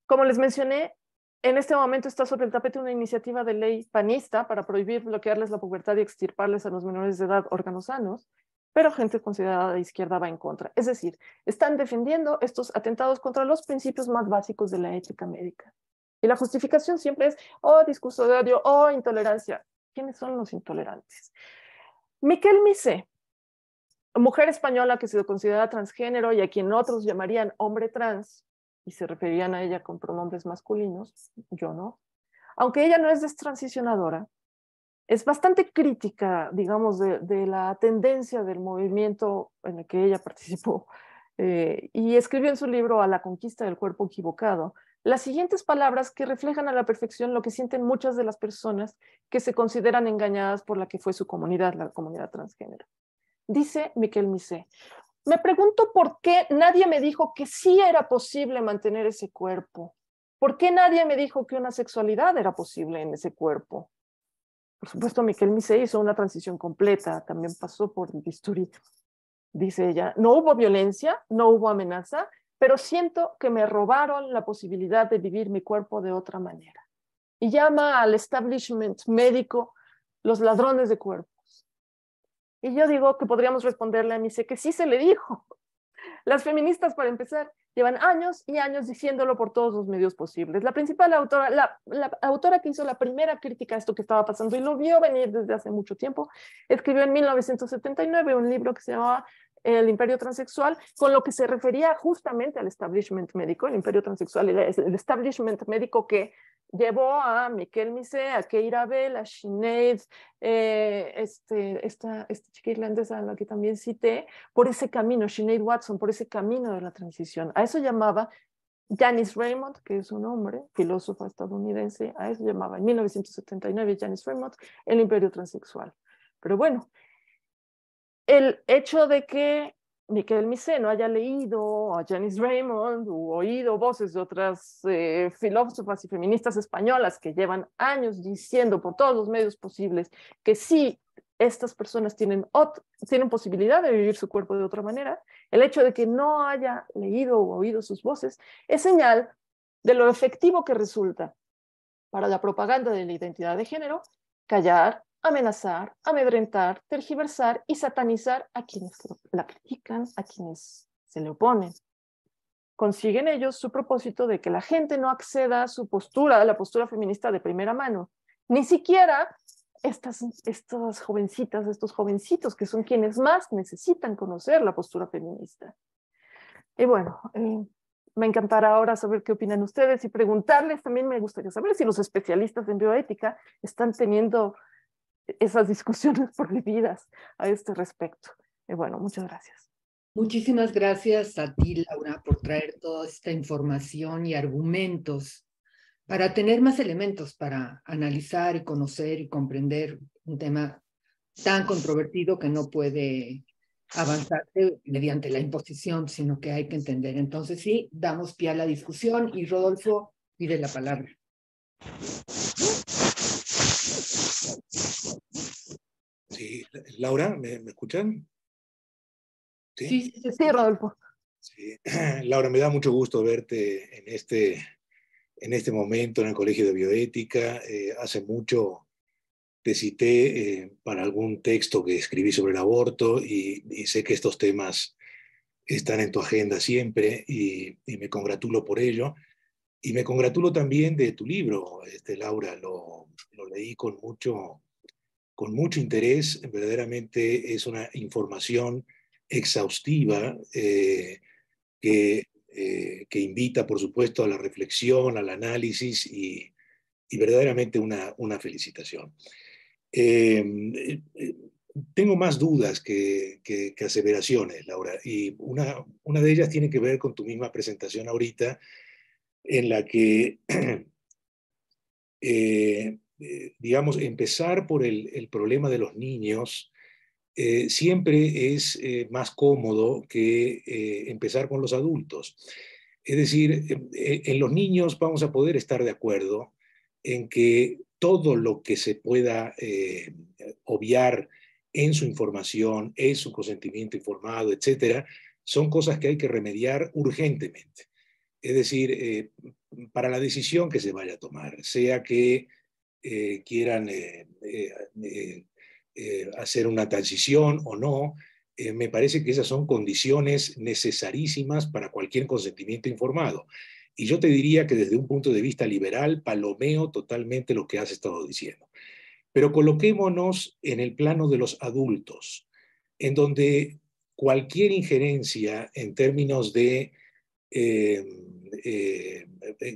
Como les mencioné, en este momento está sobre el tapete una iniciativa de ley panista para prohibir, bloquearles la pubertad y extirparles a los menores de edad órganos sanos, pero gente considerada de izquierda va en contra. Es decir, están defendiendo estos atentados contra los principios más básicos de la ética médica. Y la justificación siempre es, oh, discurso de odio, oh, intolerancia. ¿Quiénes son los intolerantes? Miquel Missé, mujer española que se considera transgénero y a quien otros llamarían hombre trans, y se referían a ella con pronombres masculinos, yo no. Aunque ella no es destransicionadora, es bastante crítica, digamos, de la tendencia del movimiento en el que ella participó, y escribió en su libro A la conquista del cuerpo equivocado las siguientes palabras que reflejan a la perfección lo que sienten muchas de las personas que se consideran engañadas por la que fue su comunidad, la comunidad transgénero. Dice Miquel Missé: me pregunto por qué nadie me dijo que sí era posible mantener ese cuerpo. ¿Por qué nadie me dijo que una sexualidad era posible en ese cuerpo? Por supuesto, Miquel Missé hizo una transición completa, también pasó por el bisturí. Dice ella, no hubo violencia, no hubo amenaza, pero siento que me robaron la posibilidad de vivir mi cuerpo de otra manera. Y llama al establishment médico los ladrones de cuerpos. Y yo digo que podríamos responderle a Missé que sí se le dijo. Las feministas, para empezar, llevan años y años diciéndolo por todos los medios posibles. La principal autora, la autora que hizo la primera crítica a esto que estaba pasando y lo vio venir desde hace mucho tiempo, escribió en 1979 un libro que se llamaba El Imperio Transexual, con lo que se refería justamente al establishment médico, el imperio transexual, el establishment médico que llevó a Miquel Missé, a Keira Bell, a Sinead, esta chica irlandesa a la que también cité, por ese camino, Sinead Watson, por ese camino de la transición. A eso llamaba Janice Raymond, que es un hombre, filósofa estadounidense, a eso llamaba en 1979 Janice Raymond el imperio transexual. Pero bueno, el hecho de que Miquel Missé no haya leído a Janice Raymond u oído voces de otras filósofas y feministas españolas que llevan años diciendo por todos los medios posibles que sí, estas personas tienen posibilidad de vivir su cuerpo de otra manera, el hecho de que no haya leído o oído sus voces es señal de lo efectivo que resulta para la propaganda de la identidad de género callar, amenazar, amedrentar, tergiversar y satanizar a quienes la critican, a quienes se le oponen. Consiguen ellos su propósito de que la gente no acceda a su postura, a la postura feminista de primera mano. Ni siquiera estas jovencitas, estos jovencitos que son quienes más necesitan conocer la postura feminista. Y bueno, me encantará ahora saber qué opinan ustedes y preguntarles, también me gustaría saber si los especialistas en bioética están teniendo esas discusiones prohibidas a este respecto. Bueno, muchas gracias. Muchísimas gracias a ti, Laura, por traer toda esta información y argumentos para tener más elementos para analizar y conocer y comprender un tema tan controvertido que no puede avanzarse mediante la imposición, sino que hay que entender. Entonces sí, damos pie a la discusión y Rodolfo pide la palabra. Sí, Laura, ¿me escuchan? Sí, sí, Rodolfo. Sí. Laura, me da mucho gusto verte en este momento en el Colegio de Bioética. Hace mucho te cité para algún texto que escribí sobre el aborto y sé que estos temas están en tu agenda siempre y me congratulo por ello. Y me congratulo también de tu libro, Laura, lo leí con mucho interés. Verdaderamente es una información exhaustiva que invita, por supuesto, a la reflexión, al análisis y verdaderamente una felicitación. Tengo más dudas que aseveraciones, Laura, y una de ellas tiene que ver con tu misma presentación ahorita, en la que, digamos, empezar por el problema de los niños siempre es más cómodo que empezar con los adultos. Es decir, en los niños vamos a poder estar de acuerdo en que todo lo que se pueda obviar en su información, en su consentimiento informado, etcétera, son cosas que hay que remediar urgentemente. Es decir, para la decisión que se vaya a tomar, sea que quieran hacer una transición o no, me parece que esas son condiciones necesarísimas para cualquier consentimiento informado. Y yo te diría que desde un punto de vista liberal, palomeo totalmente lo que has estado diciendo. Pero coloquémonos en el plano de los adultos, en donde cualquier injerencia en términos de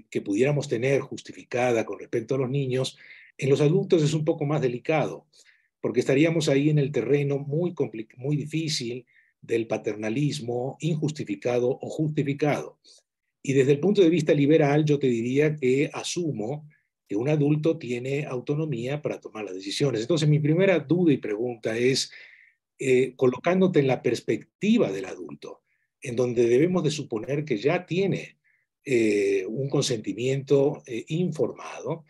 que pudiéramos tener justificada con respecto a los niños, en los adultos es un poco más delicado, porque estaríamos ahí en el terreno muy difícil del paternalismo injustificado o justificado. Y desde el punto de vista liberal, yo te diría que asumo que un adulto tiene autonomía para tomar las decisiones. Entonces, mi primera duda y pregunta es, colocándote en la perspectiva del adulto, en donde debemos de suponer que ya tiene un consentimiento informado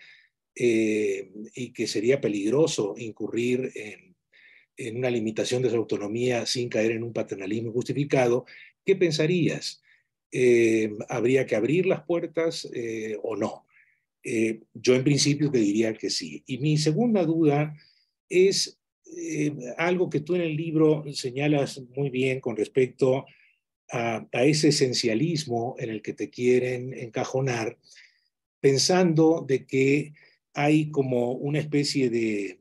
y que sería peligroso incurrir en una limitación de su autonomía sin caer en un paternalismo justificado, ¿qué pensarías? ¿Habría que abrir las puertas o no? Yo en principio te diría que sí. Y mi segunda duda es algo que tú en el libro señalas muy bien con respecto a ese esencialismo en el que te quieren encajonar, pensando de que hay como una especie de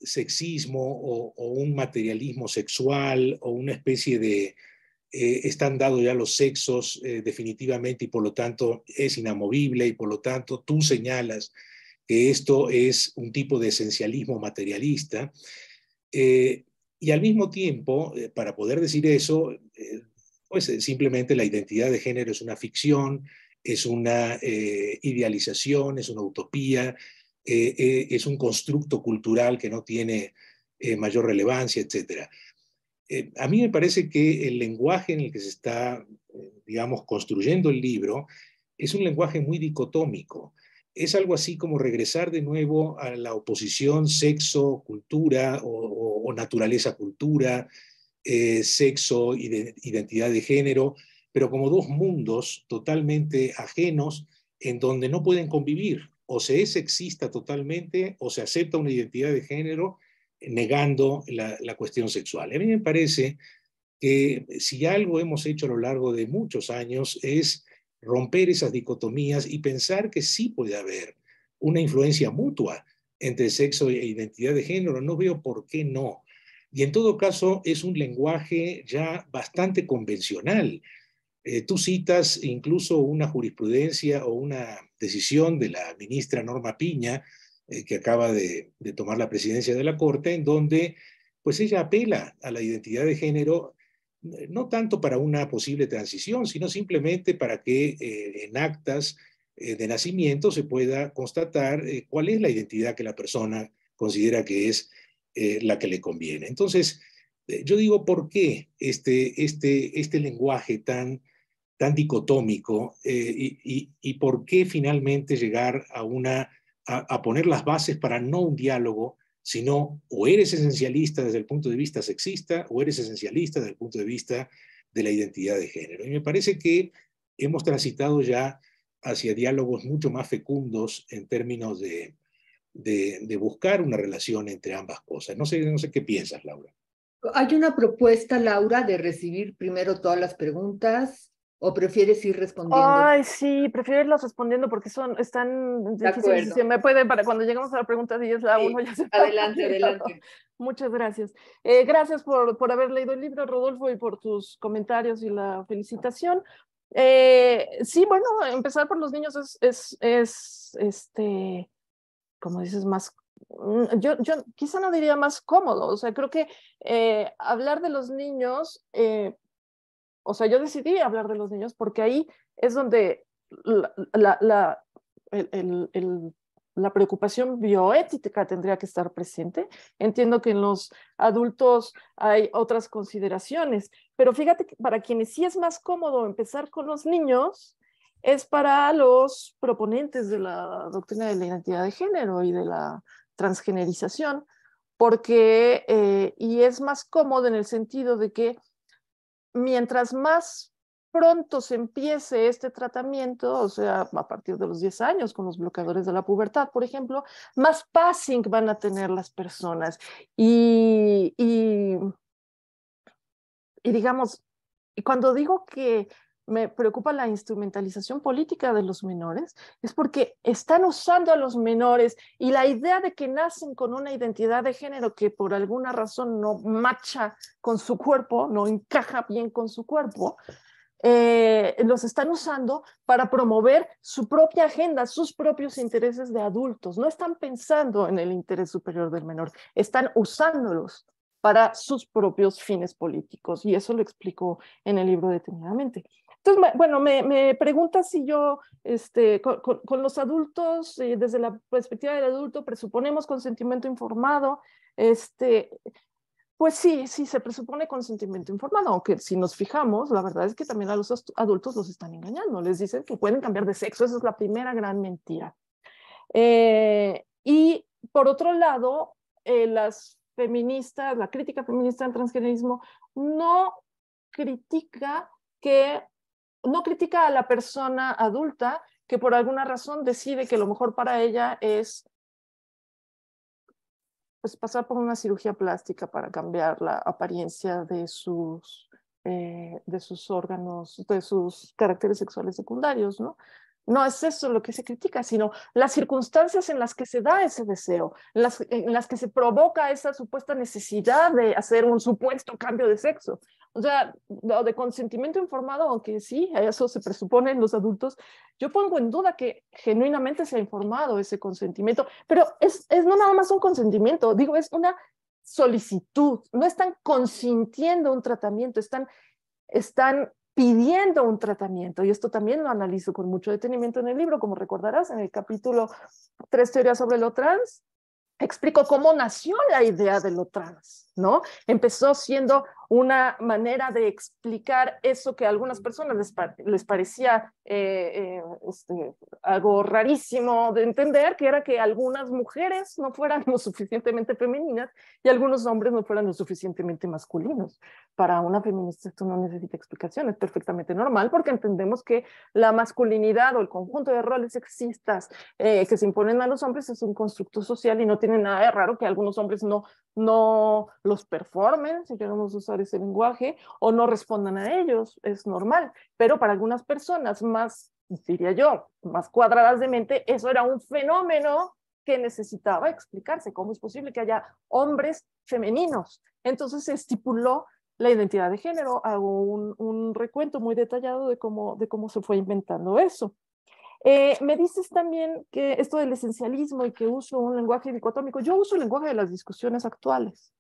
sexismo o un materialismo sexual o una especie de están dados ya los sexos definitivamente y por lo tanto es inamovible y por lo tanto tú señalas que esto es un tipo de esencialismo materialista y al mismo tiempo, para poder decir eso, pues simplemente la identidad de género es una ficción, es una idealización, es una utopía, es un constructo cultural que no tiene mayor relevancia, etcétera. A mí me parece que el lenguaje en el que se está, digamos, construyendo el libro es un lenguaje muy dicotómico. Es algo así como regresar de nuevo a la oposición sexo-cultura o naturaleza-cultura, sexo-identidad de género, pero como dos mundos totalmente ajenos en donde no pueden convivir. O se es sexista totalmente o se acepta una identidad de género negando la cuestión sexual. A mí me parece que si algo hemos hecho a lo largo de muchos años es romper esas dicotomías y pensar que sí puede haber una influencia mutua entre sexo e identidad de género. No veo por qué no. Y en todo caso es un lenguaje ya bastante convencional. Tú citas incluso una jurisprudencia o una decisión de la ministra Norma Piña, que acaba de tomar la presidencia de la Corte, en donde pues ella apela a la identidad de género, no tanto para una posible transición, sino simplemente para que en actas de nacimiento se pueda constatar cuál es la identidad que la persona considera que es la que le conviene. Entonces, yo digo, ¿por qué este lenguaje tan dicotómico y por qué finalmente llegar a poner las bases para no un diálogo, sino o eres esencialista desde el punto de vista sexista o eres esencialista desde el punto de vista de la identidad de género? Y me parece que hemos transitado ya hacia diálogos mucho más fecundos en términos de buscar una relación entre ambas cosas. No sé qué piensas, Laura. ¿Hay una propuesta, Laura, de recibir primero todas las preguntas o prefieres ir respondiendo? Ay, sí, prefiero irlos respondiendo porque están De difíciles. acuerdo. Si me puede, para cuando lleguemos a la pregunta 10, la Sí, 1 ya se me ha adelante, olvidado. adelante. Muchas gracias. Gracias por haber leído el libro, Rodolfo, y por tus comentarios y la felicitación. Sí, bueno, empezar por los niños como dices, más, yo quizá no diría más cómodo, o sea, creo que hablar de los niños, o sea, yo decidí hablar de los niños porque ahí es donde la preocupación bioética tendría que estar presente. Entiendo que en los adultos hay otras consideraciones, pero fíjate que para quienes sí es más cómodo empezar con los niños, es para los proponentes de la doctrina de la identidad de género y de la transgenerización, porque, y es más cómodo en el sentido de que mientras más pronto se empiece este tratamiento, o sea, a partir de los 10 años con los bloqueadores de la pubertad, por ejemplo, más passing van a tener las personas. Y digamos, cuando digo que me preocupa la instrumentalización política de los menores, es porque están usando a los menores y la idea de que nacen con una identidad de género que por alguna razón no macha con su cuerpo, no encaja bien con su cuerpo, los están usando para promover su propia agenda, sus propios intereses de adultos. No están pensando en el interés superior del menor, están usándolos para sus propios fines políticos, y eso lo explico en el libro detenidamente. Entonces, bueno, me preguntas si yo, con los adultos, desde la perspectiva del adulto, presuponemos consentimiento informado. Pues sí, sí, se presupone consentimiento informado, aunque si nos fijamos, la verdad es que también a los adultos los están engañando, les dicen que pueden cambiar de sexo, esa es la primera gran mentira. Y por otro lado, las feministas, la crítica feminista del transgenerismo no critica a la persona adulta que por alguna razón decide que lo mejor para ella es pues, pasar por una cirugía plástica para cambiar la apariencia de sus órganos, de sus caracteres sexuales secundarios, ¿no? No es eso lo que se critica, sino las circunstancias en las que se da ese deseo, en las que se provoca esa supuesta necesidad de hacer un supuesto cambio de sexo. O sea, lo de consentimiento informado, aunque sí, eso se presupone en los adultos, yo pongo en duda que genuinamente se ha informado ese consentimiento, pero es no nada más un consentimiento, digo, es una solicitud, no están consintiendo un tratamiento, están pidiendo un tratamiento, y esto también lo analizo con mucho detenimiento en el libro, como recordarás, en el capítulo 3, teorías sobre lo trans, explico cómo nació la idea de lo trans, ¿no? Empezó siendo una manera de explicar eso que a algunas personas les parecía algo rarísimo de entender, que era que algunas mujeres no fueran lo suficientemente femeninas y algunos hombres no fueran lo suficientemente masculinos. Para una feminista esto no necesita explicación, es perfectamente normal porque entendemos que la masculinidad o el conjunto de roles sexistas que se imponen a los hombres es un constructo social y no tiene nada de raro que algunos hombres no los performen, si queremos usar ese lenguaje, o no respondan a ellos, es normal, pero para algunas personas más, diría yo, más cuadradas de mente, eso era un fenómeno que necesitaba explicarse. ¿Cómo es posible que haya hombres femeninos? Entonces se estipuló la identidad de género. Hago un recuento muy detallado de cómo se fue inventando eso. Me dices también que esto del esencialismo y que uso un lenguaje dicotómico. Yo uso el lenguaje de las discusiones actuales.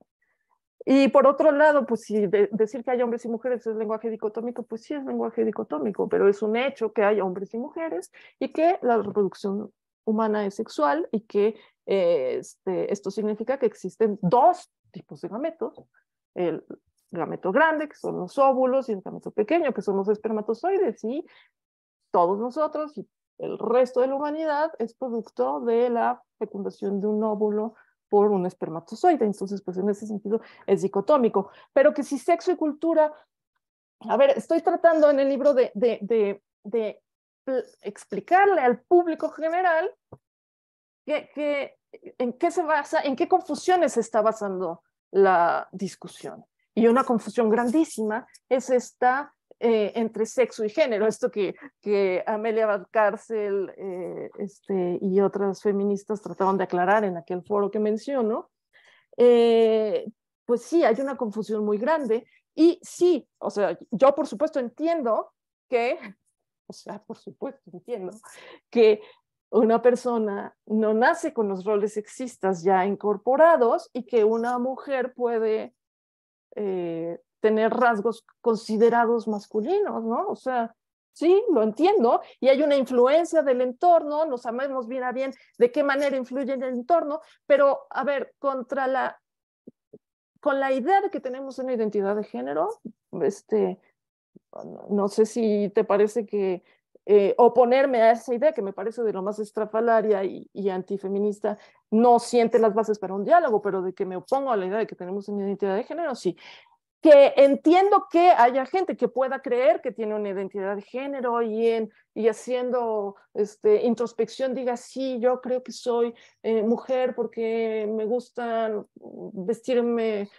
Y por otro lado, pues si decir que hay hombres y mujeres es lenguaje dicotómico, pues sí es lenguaje dicotómico, pero es un hecho que hay hombres y mujeres y que la reproducción humana es sexual y que esto significa que existen dos tipos de gametos, el gameto grande, que son los óvulos, y el gameto pequeño, que son los espermatozoides, y todos nosotros y el resto de la humanidad es producto de la fecundación de un óvulo por un espermatozoide. Entonces, pues en ese sentido es dicotómico. Pero que si sexo y cultura, a ver, estoy tratando en el libro de explicarle al público general en qué se basa, en qué confusiones se está basando la discusión. Y una confusión grandísima es esta entre sexo y género, esto que Amelia Valcárcel y otras feministas trataban de aclarar en aquel foro que menciono. Pues sí, hay una confusión muy grande, y sí, o sea, yo por supuesto entiendo que una persona no nace con los roles sexistas ya incorporados y que una mujer puede tener rasgos considerados masculinos, ¿no? O sea, Sí, lo entiendo, y hay una influencia del entorno, no sabemos bien a bien de qué manera influye en el entorno, pero a ver, con la idea de que tenemos una identidad de género, no sé si te parece que oponerme a esa idea, que me parece de lo más estrafalaria y antifeminista, no siente las bases para un diálogo, pero de que me opongo a la idea de que tenemos una identidad de género, sí. Que entiendo que haya gente que pueda creer que tiene una identidad de género y haciendo introspección diga, sí, yo creo que soy mujer porque me gusta vestirme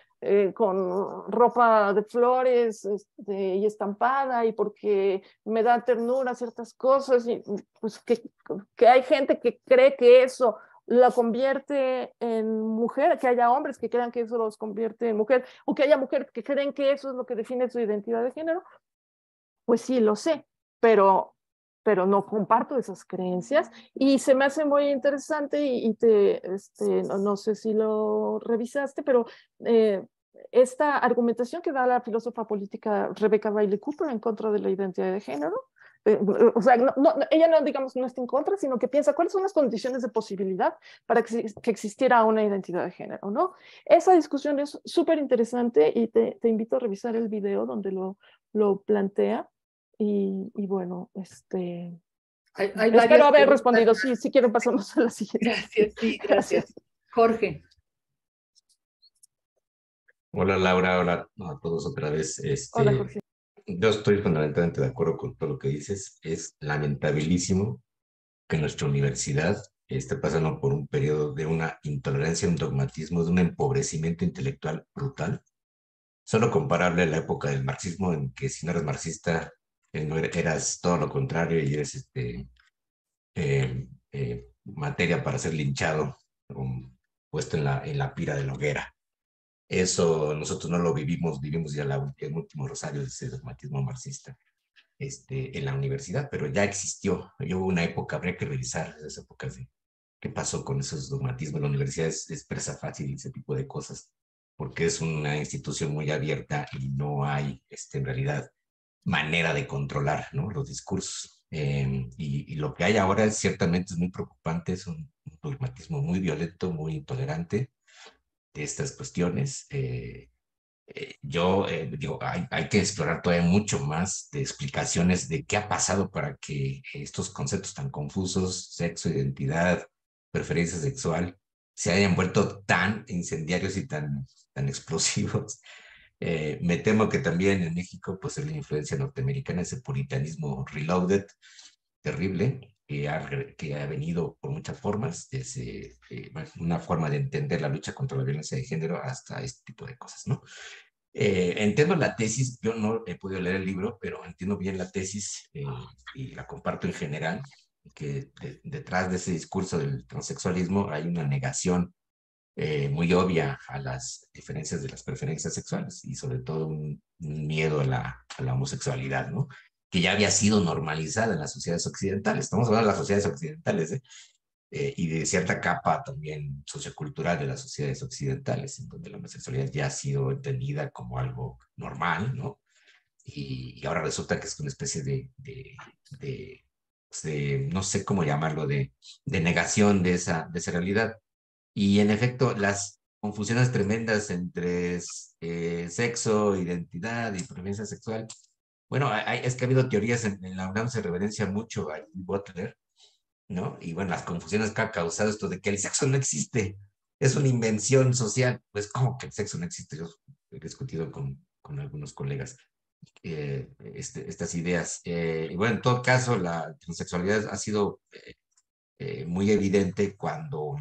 con ropa de flores y estampada y porque me da ternura ciertas cosas, y pues que hay gente que cree que eso la convierte en mujer, que haya hombres que crean que eso los convierte en mujer, o que haya mujeres que creen que eso es lo que define su identidad de género, pues sí, lo sé, pero no comparto esas creencias y se me hace muy interesante no sé si lo revisaste, pero esta argumentación que da la filósofa política Rebecca Riley Cooper en contra de la identidad de género, o sea, ella no, digamos, no está en contra, sino que piensa cuáles son las condiciones de posibilidad para que existiera una identidad de género, ¿no? Esa discusión es súper interesante y te invito a revisar el video donde lo plantea. Y bueno, Hay espero varias haber preguntas respondido. más. Sí, si quieren pasamos a la siguiente. Gracias, sí, gracias. Jorge. Hola Laura, hola a todos otra vez. Hola, Jorge. Yo estoy fundamentalmente de acuerdo con todo lo que dices. Es lamentabilísimo que nuestra universidad esté pasando por un periodo de una intolerancia, un dogmatismo, de un empobrecimiento intelectual brutal, solo comparable a la época del marxismo, en que si no eras marxista, no eras todo lo contrario y eres materia para ser linchado, puesto en la pira de la hoguera. Eso nosotros no lo vivimos ya el último rosario de ese dogmatismo marxista en la universidad, pero ya existió. Hubo una época, habría que revisar esas épocas de qué pasó con esos dogmatismos. La universidad es presa fácil y ese tipo de cosas, porque es una institución muy abierta y no hay en realidad manera de controlar, ¿no?, los discursos. Y lo que hay ahora ciertamente es muy preocupante, es un dogmatismo muy violento, muy intolerante de estas cuestiones. Yo digo, hay que explorar todavía mucho más de explicaciones de qué ha pasado para que estos conceptos tan confusos, sexo, identidad, preferencia sexual, se hayan vuelto tan incendiarios y tan explosivos. Me temo que también en México, pues es la influencia norteamericana, ese puritanismo reloaded, terrible, que ha venido por muchas formas, desde una forma de entender la lucha contra la violencia de género hasta este tipo de cosas, ¿no? Entiendo la tesis, yo no he podido leer el libro, pero entiendo bien la tesis y la comparto en general, que detrás de ese discurso del transexualismo hay una negación muy obvia a las diferencias de las preferencias sexuales y sobre todo un miedo a la homosexualidad, ¿no?, que ya había sido normalizada en las sociedades occidentales. Estamos hablando de las sociedades occidentales, y de cierta capa también sociocultural de las sociedades occidentales, en donde la homosexualidad ya ha sido entendida como algo normal, ¿no? Y ahora resulta que es una especie no sé cómo llamarlo, de negación de esa realidad. Y en efecto, las confusiones tremendas entre sexo, identidad y preferencia sexual. Bueno, es que ha habido teorías en la UNAM, se reverencia mucho a Butler, ¿no? Y bueno, las confusiones que ha causado esto de que el sexo no existe, es una invención social. Pues, ¿cómo que el sexo no existe? Yo he discutido con algunos colegas estas ideas. Y bueno, en todo caso, la transexualidad ha sido muy evidente cuando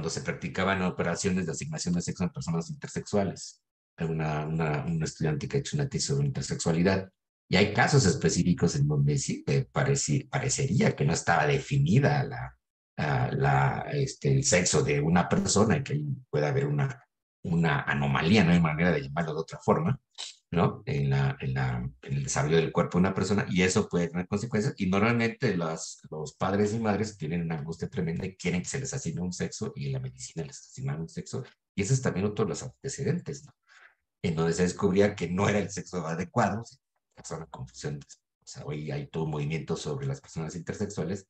se practicaban operaciones de asignación de sexo en personas intersexuales. Hay un estudiante que ha hecho una tesis sobre intersexualidad. Y hay casos específicos en donde sí parecería que no estaba definida el sexo de una persona y que ahí puede haber una anomalía, no hay manera de llamarlo de otra forma, ¿no?, en el desarrollo del cuerpo de una persona, y eso puede tener consecuencias. Y normalmente los padres y madres tienen una angustia tremenda y quieren que se les asigne un sexo, y en la medicina les asignan un sexo. Y ese es también otro de los antecedentes, ¿no?, en donde se descubría que no era el sexo adecuado, pasó una confusión O sea, hoy hay todo un movimiento sobre las personas intersexuales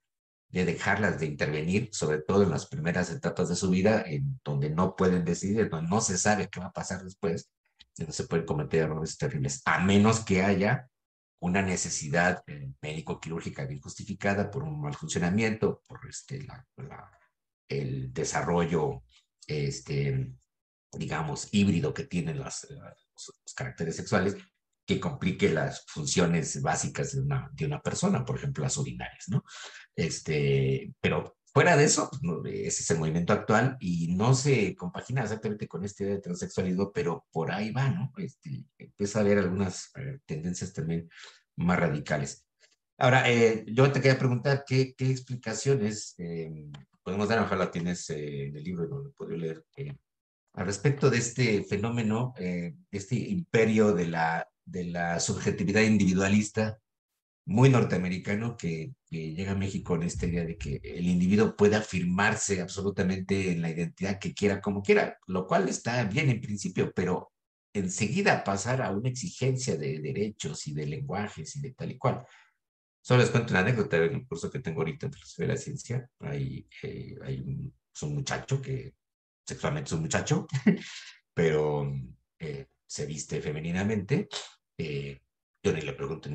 de dejarlas de intervenir, sobre todo en las primeras etapas de su vida, en donde no pueden decidir, donde no se sabe qué va a pasar después, donde se pueden cometer errores terribles, a menos que haya una necesidad médico-quirúrgica bien justificada por un mal funcionamiento, por el desarrollo, digamos, híbrido que tienen los caracteres sexuales, que complique las funciones básicas de una persona, por ejemplo, las urinarias, ¿no? Pero fuera de eso, ese es el movimiento actual y no se compagina exactamente con esta idea de transexualismo, pero por ahí va, ¿no? Empieza a haber algunas tendencias también más radicales. Ahora, yo te quería preguntar qué explicaciones podemos dar, ojalá tienes en el libro donde puedo leer, al respecto de este fenómeno, de este imperio de la subjetividad individualista muy norteamericano que llega a México en esta idea de que el individuo puede afirmarse absolutamente en la identidad que quiera, como quiera, lo cual está bien en principio, pero enseguida pasar a una exigencia de derechos y de lenguajes y de tal y cual. Solo les cuento una anécdota del curso que tengo ahorita en filosofía de la ciencia. Hay un muchacho que sexualmente es un muchacho, pero se viste femeninamente. Yo ni le pregunto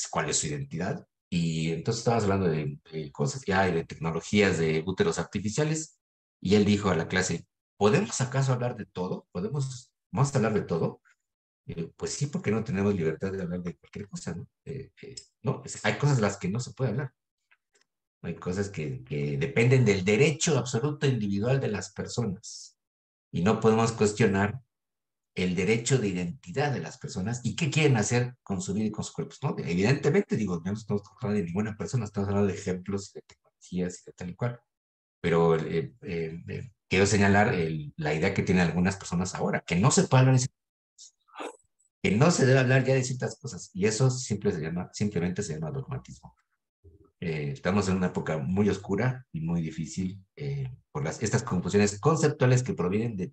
cuál es su identidad. Y entonces estábamos hablando de cosas ya de tecnologías de úteros artificiales. Y él dijo a la clase, ¿podemos acaso hablar de todo? ¿Vamos a hablar de todo? Pues sí, porque no tenemos libertad de hablar de cualquier cosa, ¿no? No, hay cosas de las que no se puede hablar. Hay cosas que dependen del derecho absoluto individual de las personas. Y no podemos cuestionar el derecho de identidad de las personas y qué quieren hacer con su vida y con sus cuerpos, ¿no? Evidentemente, digo, no estamos hablando de ninguna persona, estamos hablando de ejemplos, de tecnologías y de tal y cual. Pero quiero señalar la idea que tienen algunas personas ahora, que no se puede hablar de que no se debe hablar ya de ciertas cosas, y eso simplemente se llama dogmatismo. Estamos en una época muy oscura y muy difícil por estas confusiones conceptuales que provienen de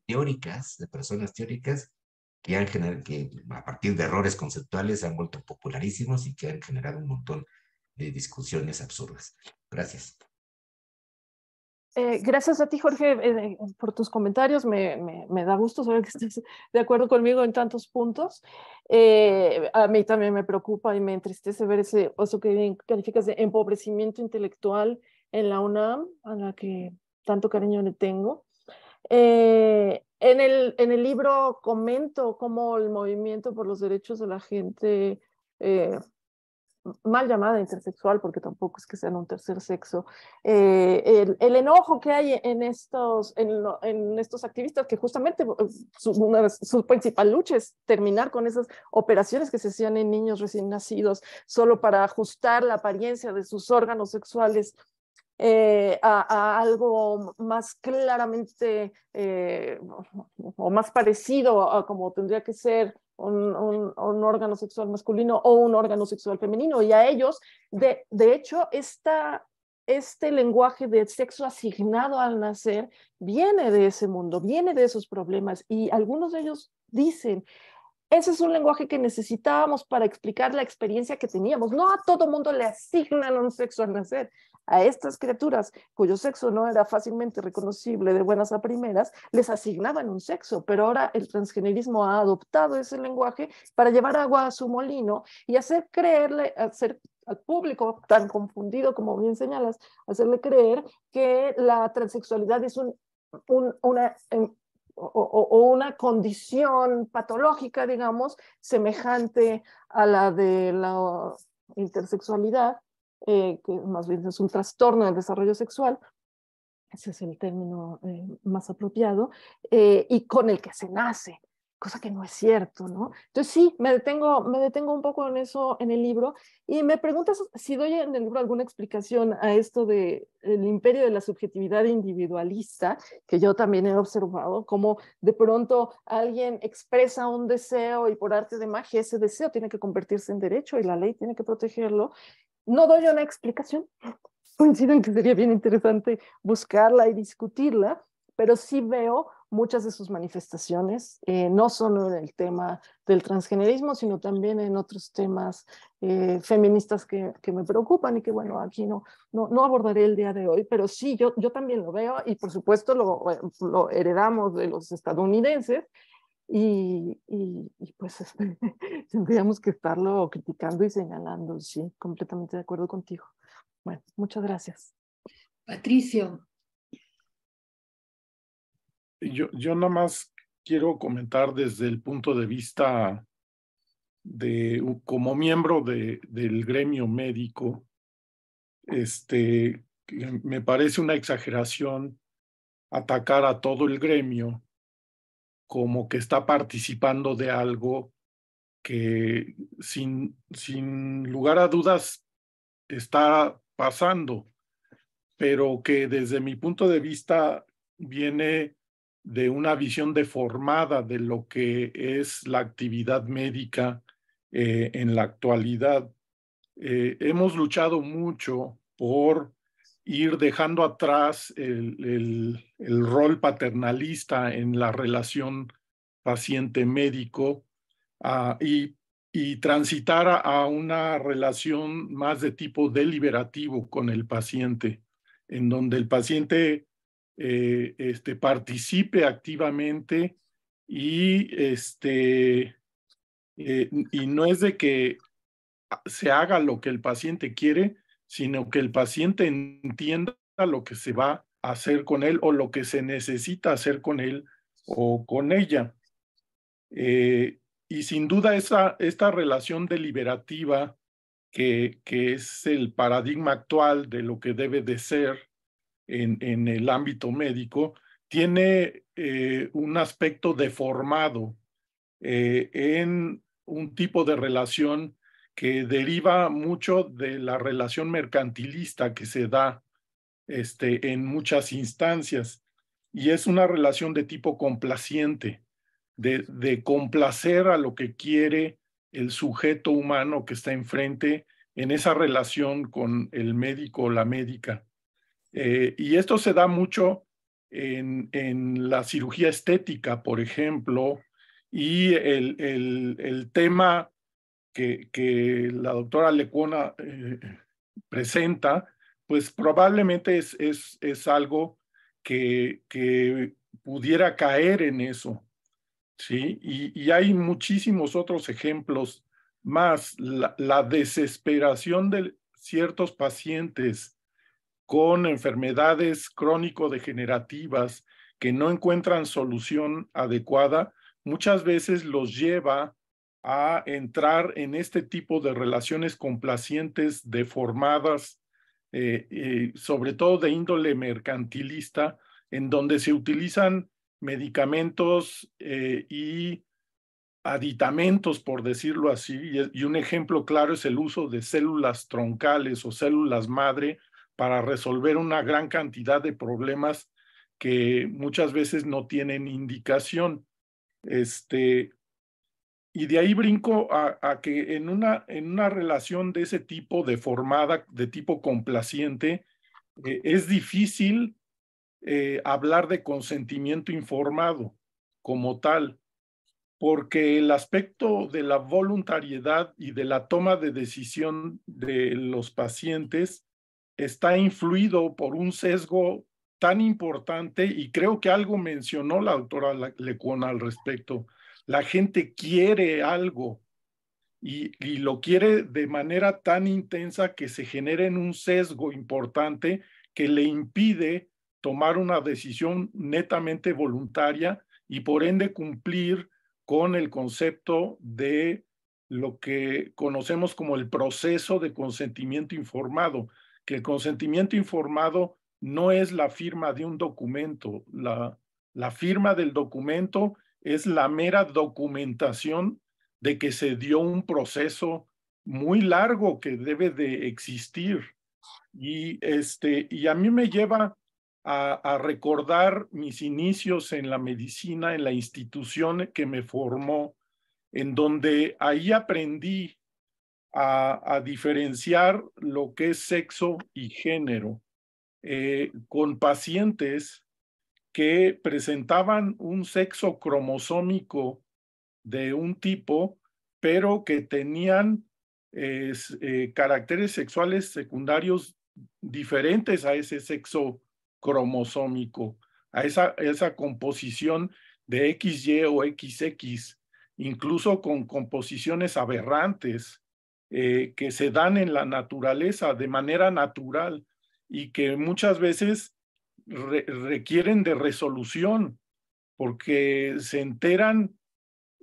personas teóricas, que a partir de errores conceptuales se han vuelto popularísimos y que han generado un montón de discusiones absurdas. Gracias. Gracias a ti, Jorge, por tus comentarios. Me da gusto saber que estás de acuerdo conmigo en tantos puntos. A mí también me preocupa y me entristece ver eso que calificas de empobrecimiento intelectual en la UNAM, a la que tanto cariño le tengo. En el libro comento cómo el movimiento por los derechos de la gente mal llamada intersexual, porque tampoco es que sean un tercer sexo, el enojo que hay en estos activistas, que justamente su principal lucha es terminar con esas operaciones que se hacían en niños recién nacidos solo para ajustar la apariencia de sus órganos sexuales a algo más claramente o más parecido a como tendría que ser un órgano sexual masculino o un órgano sexual femenino. Y a ellos, de hecho, este lenguaje de sexo asignado al nacer viene de ese mundo, viene de esos problemas. Y algunos de ellos dicen, ese es un lenguaje que necesitábamos para explicar la experiencia que teníamos. No a todo mundo le asignan un sexo al nacer. A estas criaturas cuyo sexo no era fácilmente reconocible de buenas a primeras, les asignaban un sexo, pero ahora el transgenerismo ha adoptado ese lenguaje para llevar agua a su molino y hacer al público tan confundido como bien señalas, hacerle creer que la transexualidad es una condición patológica, digamos, semejante a la de la intersexualidad, que más bien es un trastorno del desarrollo sexual, ese es el término más apropiado, y con el que se nace, cosa que no es cierto, ¿no? Entonces sí, me detengo un poco en eso en el libro, y me preguntas si doy en el libro alguna explicación a esto del imperio de la subjetividad individualista, que yo también he observado, como de pronto alguien expresa un deseo y por arte de magia ese deseo tiene que convertirse en derecho y la ley tiene que protegerlo. No doy una explicación, coincido en que sería bien interesante buscarla y discutirla, pero sí veo muchas de sus manifestaciones, no solo en el tema del transgenerismo, sino también en otros temas feministas que me preocupan y que, bueno, aquí no abordaré el día de hoy, pero sí, yo también lo veo y por supuesto lo heredamos de los estadounidenses y pues tendríamos que estarlo criticando y señalando, sí, completamente de acuerdo contigo. Bueno, muchas gracias. Patricio. Yo nada más quiero comentar desde el punto de vista como miembro del gremio médico, que me parece una exageración atacar a todo el gremio como que está participando de algo que sin lugar a dudas está pasando, pero que desde mi punto de vista viene de una visión deformada de lo que es la actividad médica en la actualidad. Hemos luchado mucho por ir dejando atrás el rol paternalista en la relación paciente-médico y transitar a una relación más de tipo deliberativo con el paciente, en donde el paciente participe activamente y no es de que se haga lo que el paciente quiere, sino que el paciente entienda lo que se va a hacer con él o lo que se necesita hacer con él o con ella. Y sin duda esta relación deliberativa que es el paradigma actual de lo que debe de ser en el ámbito médico, tiene un aspecto deformado en un tipo de relación que deriva mucho de la relación mercantilista que se da en muchas instancias. Y es una relación de tipo complaciente, de complacer a lo que quiere el sujeto humano que está enfrente en esa relación con el médico o la médica. Y esto se da mucho en la cirugía estética, por ejemplo, y el tema que la doctora Lecuona presenta, pues probablemente es algo que pudiera caer en eso, ¿sí? Y hay muchísimos otros ejemplos más. La desesperación de ciertos pacientes con enfermedades crónico-degenerativas que no encuentran solución adecuada, muchas veces los lleva a entrar en este tipo de relaciones complacientes, deformadas, sobre todo de índole mercantilista, en donde se utilizan medicamentos y aditamentos, por decirlo así, y un ejemplo claro es el uso de células troncales o células madre para resolver una gran cantidad de problemas que muchas veces no tienen indicación. Y de ahí brinco a que en una relación de ese tipo, deformada, de tipo complaciente, es difícil hablar de consentimiento informado como tal, porque el aspecto de la voluntariedad y de la toma de decisión de los pacientes está influido por un sesgo tan importante, y creo que algo mencionó la doctora Lecuona al respecto. La gente quiere algo y lo quiere de manera tan intensa que se genera en un sesgo importante que le impide tomar una decisión netamente voluntaria y por ende cumplir con el concepto de lo que conocemos como el proceso de consentimiento informado, que el consentimiento informado no es la firma de un documento. La firma del documento es la mera documentación de que se dio un proceso muy largo que debe de existir. Y a mí me lleva a recordar mis inicios en la medicina, en la institución que me formó, en donde ahí aprendí a diferenciar lo que es sexo y género, con pacientes que presentaban un sexo cromosómico de un tipo, pero que tenían caracteres sexuales secundarios diferentes a ese sexo cromosómico, a esa composición de XY o XX, incluso con composiciones aberrantes que se dan en la naturaleza de manera natural y que muchas veces requieren de resolución porque se enteran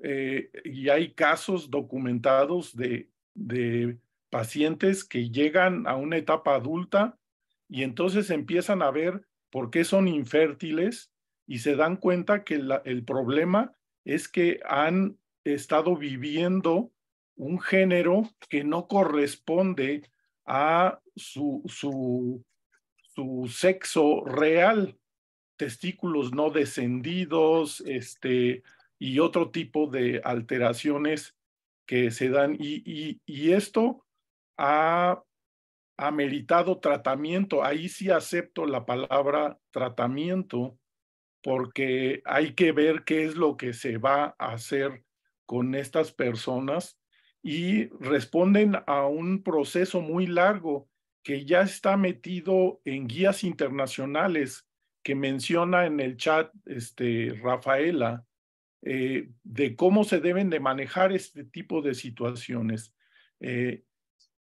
y hay casos documentados de pacientes que llegan a una etapa adulta y entonces empiezan a ver por qué son infértiles y se dan cuenta que el problema es que han estado viviendo un género que no corresponde a su sexo real, testículos no descendidos, y otro tipo de alteraciones que se dan. Y esto ha meritado tratamiento. Ahí sí acepto la palabra tratamiento, porque hay que ver qué es lo que se va a hacer con estas personas y responden a un proceso muy largo que ya está metido en guías internacionales que menciona en el chat Rafaela, de cómo se deben de manejar este tipo de situaciones.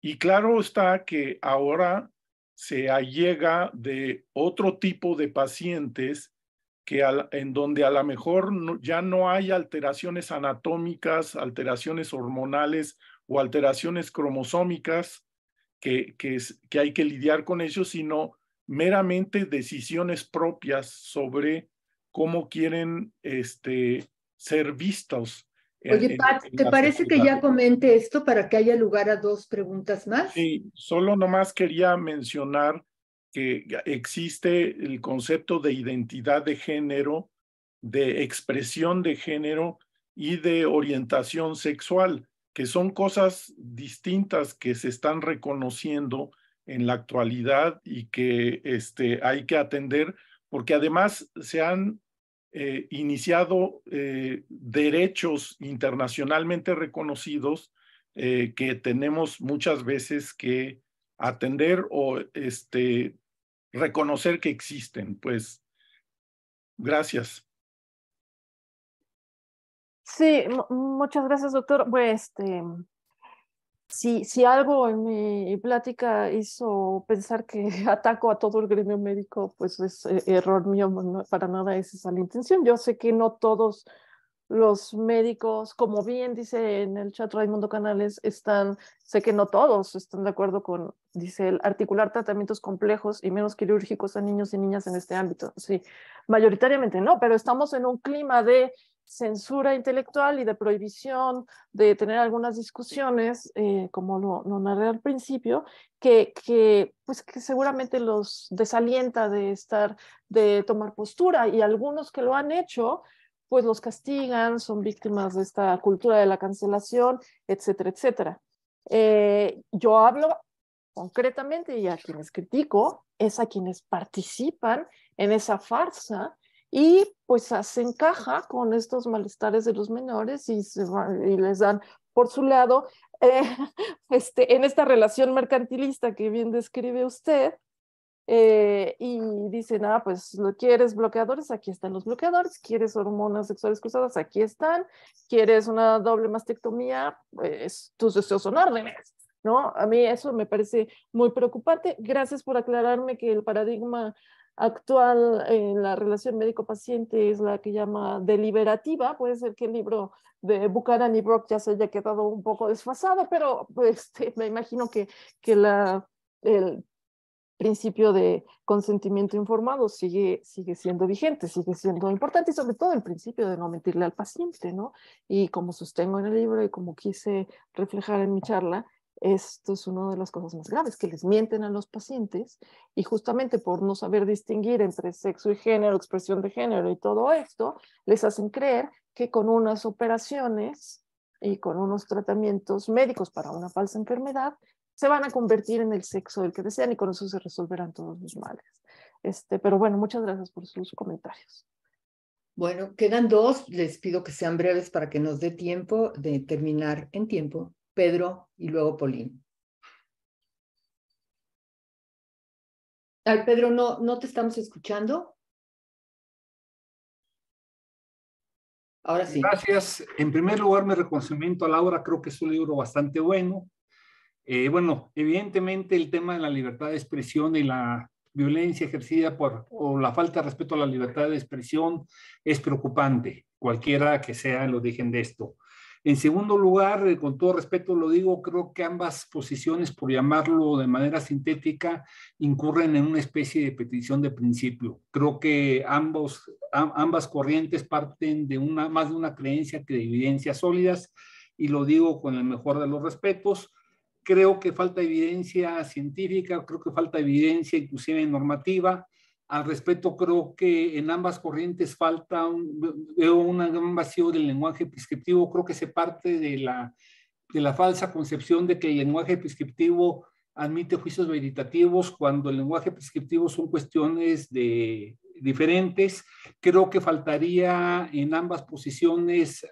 Y claro está que ahora se allega de otro tipo de pacientes en donde a lo mejor ya no hay alteraciones anatómicas, alteraciones hormonales o alteraciones cromosómicas que hay que lidiar con ellos, sino meramente decisiones propias sobre cómo quieren ser vistos Oye, Pat, en ¿te la parece que sociedad. ya comente esto para que haya lugar a 2 preguntas más? Sí, solo nomás quería mencionar que existe el concepto de identidad de género, de expresión de género y de orientación sexual, que son cosas distintas que se están reconociendo en la actualidad y que hay que atender, porque además se han iniciado derechos internacionalmente reconocidos que tenemos muchas veces que atender o reconocer que existen. Pues, gracias. Sí, muchas gracias, doctor. Pues, si algo en mi plática hizo pensar que ataco a todo el gremio médico, pues es error mío, no, para nada es esa la intención. Yo sé que no todos los médicos, como bien dice en el chat Raimundo Canales, sé que no todos están de acuerdo con, dice, el articular tratamientos complejos y menos quirúrgicos a niños y niñas en este ámbito. Sí, mayoritariamente no, pero estamos en un clima de censura intelectual y de prohibición de tener algunas discusiones, como lo narré al principio, pues que seguramente los desalienta de tomar postura, y algunos que lo han hecho pues los castigan, son víctimas de esta cultura de la cancelación, etcétera, etcétera. Yo hablo concretamente, y a quienes critico es a quienes participan en esa farsa y pues se encaja con estos malestares de los menores y les dan por su lado en esta relación mercantilista que bien describe usted. Y dicen, pues lo quieres bloqueadores, aquí están los bloqueadores, quieres hormonas sexuales cruzadas, aquí están, quieres una doble mastectomía, pues tus deseos son órdenes, ¿no? A mí eso me parece muy preocupante. Gracias por aclararme que el paradigma actual en la relación médico-paciente es la que llama deliberativa. Puede ser que el libro de Buchanan y Brock ya se haya quedado un poco desfasado, pero pues, me imagino que el principio de consentimiento informado sigue siendo vigente, sigue siendo importante, y sobre todo el principio de no mentirle al paciente, ¿no? Y como sostengo en el libro y como quise reflejar en mi charla, esto es una de las cosas más graves, que les mienten a los pacientes, y justamente por no saber distinguir entre sexo y género, expresión de género y todo esto, les hacen creer que con unas operaciones y con unos tratamientos médicos para una falsa enfermedad se van a convertir en el sexo del que desean y con eso se resolverán todos los males. Pero bueno, muchas gracias por sus comentarios. Bueno, quedan dos. Les pido que sean breves para que nos dé tiempo de terminar en tiempo. Pedro y luego Pauline. Ay, Pedro, no te estamos escuchando. Ahora sí. Gracias. En primer lugar, mi reconocimiento a Laura. Creo que es un libro bastante bueno. Bueno, evidentemente el tema de la libertad de expresión y la violencia ejercida o la falta de respeto a la libertad de expresión es preocupante, cualquiera que sea el origen de esto. En segundo lugar, con todo respeto lo digo, creo que ambas posiciones, por llamarlo de manera sintética, incurren en una especie de petición de principio. Creo que ambas corrientes parten de más de una creencia que de evidencias sólidas, y lo digo con el mejor de los respetos. Creo que falta evidencia científica, creo que falta evidencia inclusive normativa. Al respecto, creo que en ambas corrientes veo un gran vacío del lenguaje prescriptivo. Creo que se parte de la falsa concepción de que el lenguaje prescriptivo admite juicios veritativos cuando el lenguaje prescriptivo son cuestiones diferentes. Creo que faltaría en ambas posiciones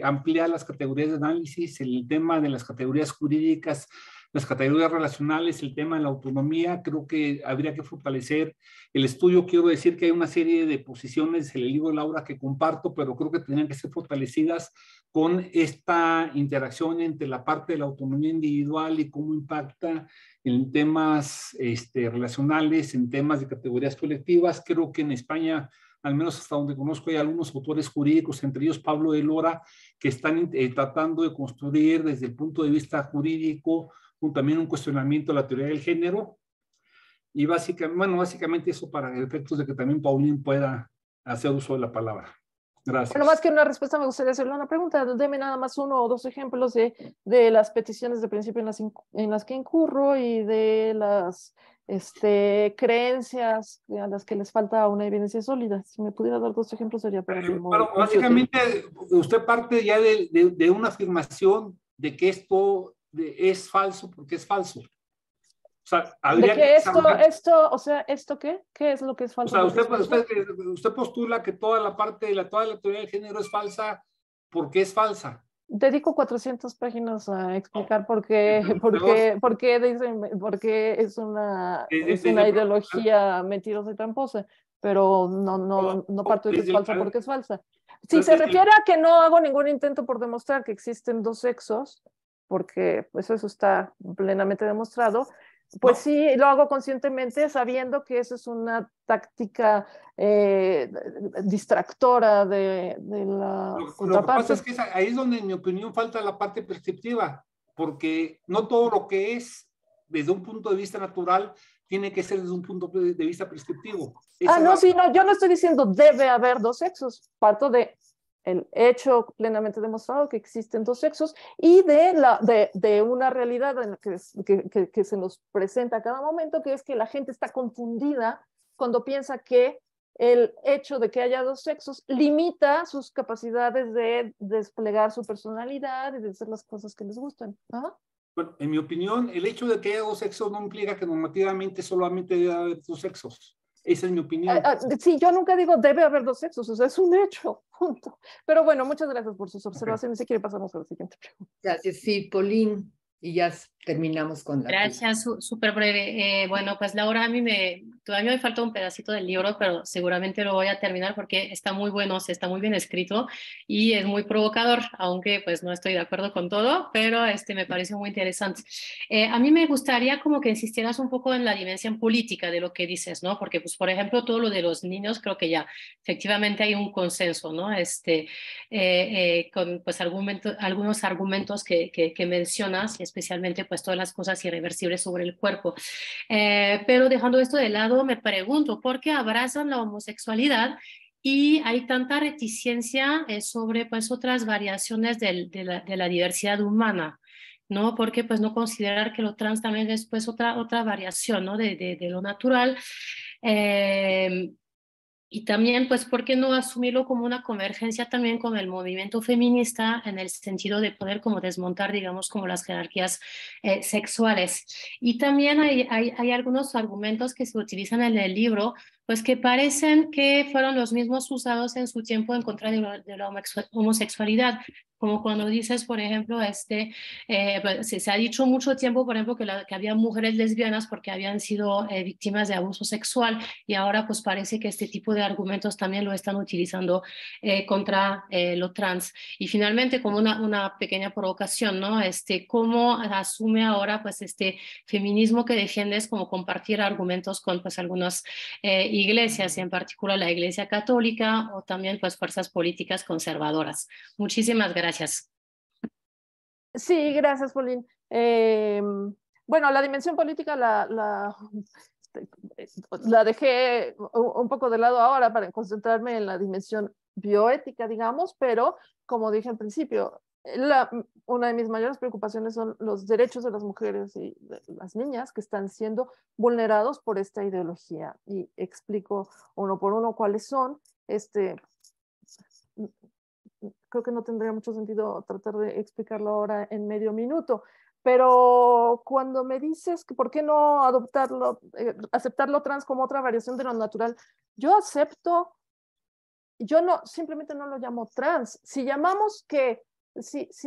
ampliar las categorías de análisis, el tema de las categorías jurídicas, las categorías relacionales, el tema de la autonomía. Creo que habría que fortalecer el estudio. Quiero decir que hay una serie de posiciones en el libro de Laura que comparto, pero creo que tendrían que ser fortalecidas con esta interacción entre la parte de la autonomía individual y cómo impacta en temas relacionales, en temas de categorías colectivas. Creo que en España, al menos hasta donde conozco, hay algunos autores jurídicos, entre ellos Pablo de Lora, que están tratando de construir desde el punto de vista jurídico también un cuestionamiento de la teoría del género. Y básicamente eso para efectos de que también Pauline pueda hacer uso de la palabra. Gracias. Bueno, más que una respuesta, me gustaría hacerle una pregunta. Deme nada más 1 o 2 ejemplos de las peticiones de principio en las que incurro y de las creencias a las que les falta una evidencia sólida. Si me pudiera dar 2 ejemplos sería para mí muy Bueno, básicamente usted parte ya de una afirmación de que esto es falso porque es falso. O sea, habría que ¿esto qué? ¿Qué es lo que es falso? O sea, usted postula que toda la teoría del género es falsa porque es falsa. Dedico 400 páginas a explicar por qué es una ideología mentirosa y tramposa, pero no parto de que es falsa porque es falsa. Si se refiere a que no hago ningún intento por demostrar que existen 2 sexos, porque pues eso está plenamente demostrado, pues sí, lo hago conscientemente sabiendo que eso es una táctica distractora de la contraparte. Lo que pasa es que ahí es donde, en mi opinión, falta la parte prescriptiva, porque no todo lo que es desde un punto de vista natural tiene que ser desde un punto de vista prescriptivo. Yo no estoy diciendo debe haber 2 sexos, parto de el hecho plenamente demostrado que existen 2 sexos y de una realidad en la que se nos presenta a cada momento, que es que la gente está confundida cuando piensa que el hecho de que haya 2 sexos limita sus capacidades de desplegar su personalidad y de hacer las cosas que les gustan. ¿Ah? Bueno, en mi opinión, el hecho de que haya 2 sexos no implica que normativamente solamente debe haber 2 sexos. Esa es mi opinión. Sí, yo nunca digo debe haber 2 sexos, o sea, es un hecho, punto. Pero bueno, muchas gracias por sus observaciones. Si quiere pasamos a la siguiente pregunta. Gracias, sí, Pauline, y ya terminamos con la... Gracias, súper breve. Bueno, pues Laura, todavía me falta un pedacito del libro, pero seguramente lo voy a terminar porque está muy bueno, está muy bien escrito y es muy provocador, aunque pues no estoy de acuerdo con todo, pero me pareció muy interesante. A mí me gustaría como que insistieras un poco en la dimensión política de lo que dices, ¿no? Porque, pues, por ejemplo, todo lo de los niños, creo que ya efectivamente hay un consenso, ¿no? Con pues algunos argumentos que mencionas, especialmente pues todas las cosas irreversibles sobre el cuerpo. Pero dejando esto de lado, me pregunto, ¿por qué abrazan la homosexualidad y hay tanta reticencia sobre pues otras variaciones de la diversidad humana? ¿No? Porque pues no considerar que lo trans también es pues otra variación, ¿no? de lo natural. Y también, pues, ¿por qué no asumirlo como una convergencia también con el movimiento feminista en el sentido de poder como desmontar, digamos, como las jerarquías sexuales? Y también hay algunos argumentos que se utilizan en el libro, pues que parecen que fueron los mismos usados en su tiempo en contra de la homosexualidad. Como cuando dices, por ejemplo, pues, se ha dicho mucho tiempo, por ejemplo, que había mujeres lesbianas porque habían sido víctimas de abuso sexual, y ahora pues parece que este tipo de argumentos también lo están utilizando contra lo trans. Y finalmente, como una pequeña provocación, ¿no? ¿Cómo asume ahora pues este feminismo que defiendes como compartir argumentos con pues algunas iglesias, en particular la Iglesia Católica o también pues fuerzas políticas conservadoras? Muchísimas gracias. Sí, gracias, Pauline. Bueno, la dimensión política la dejé un poco de lado ahora para concentrarme en la dimensión bioética, digamos, pero como dije al principio, una de mis mayores preocupaciones son los derechos de las mujeres y de las niñas que están siendo vulnerados por esta ideología. Y explico uno por uno cuáles son. Creo que no tendría mucho sentido tratar de explicarlo ahora en medio minuto, pero cuando me dices que por qué no aceptarlo trans como otra variación de lo natural, yo acepto, yo no, simplemente no lo llamo trans. Si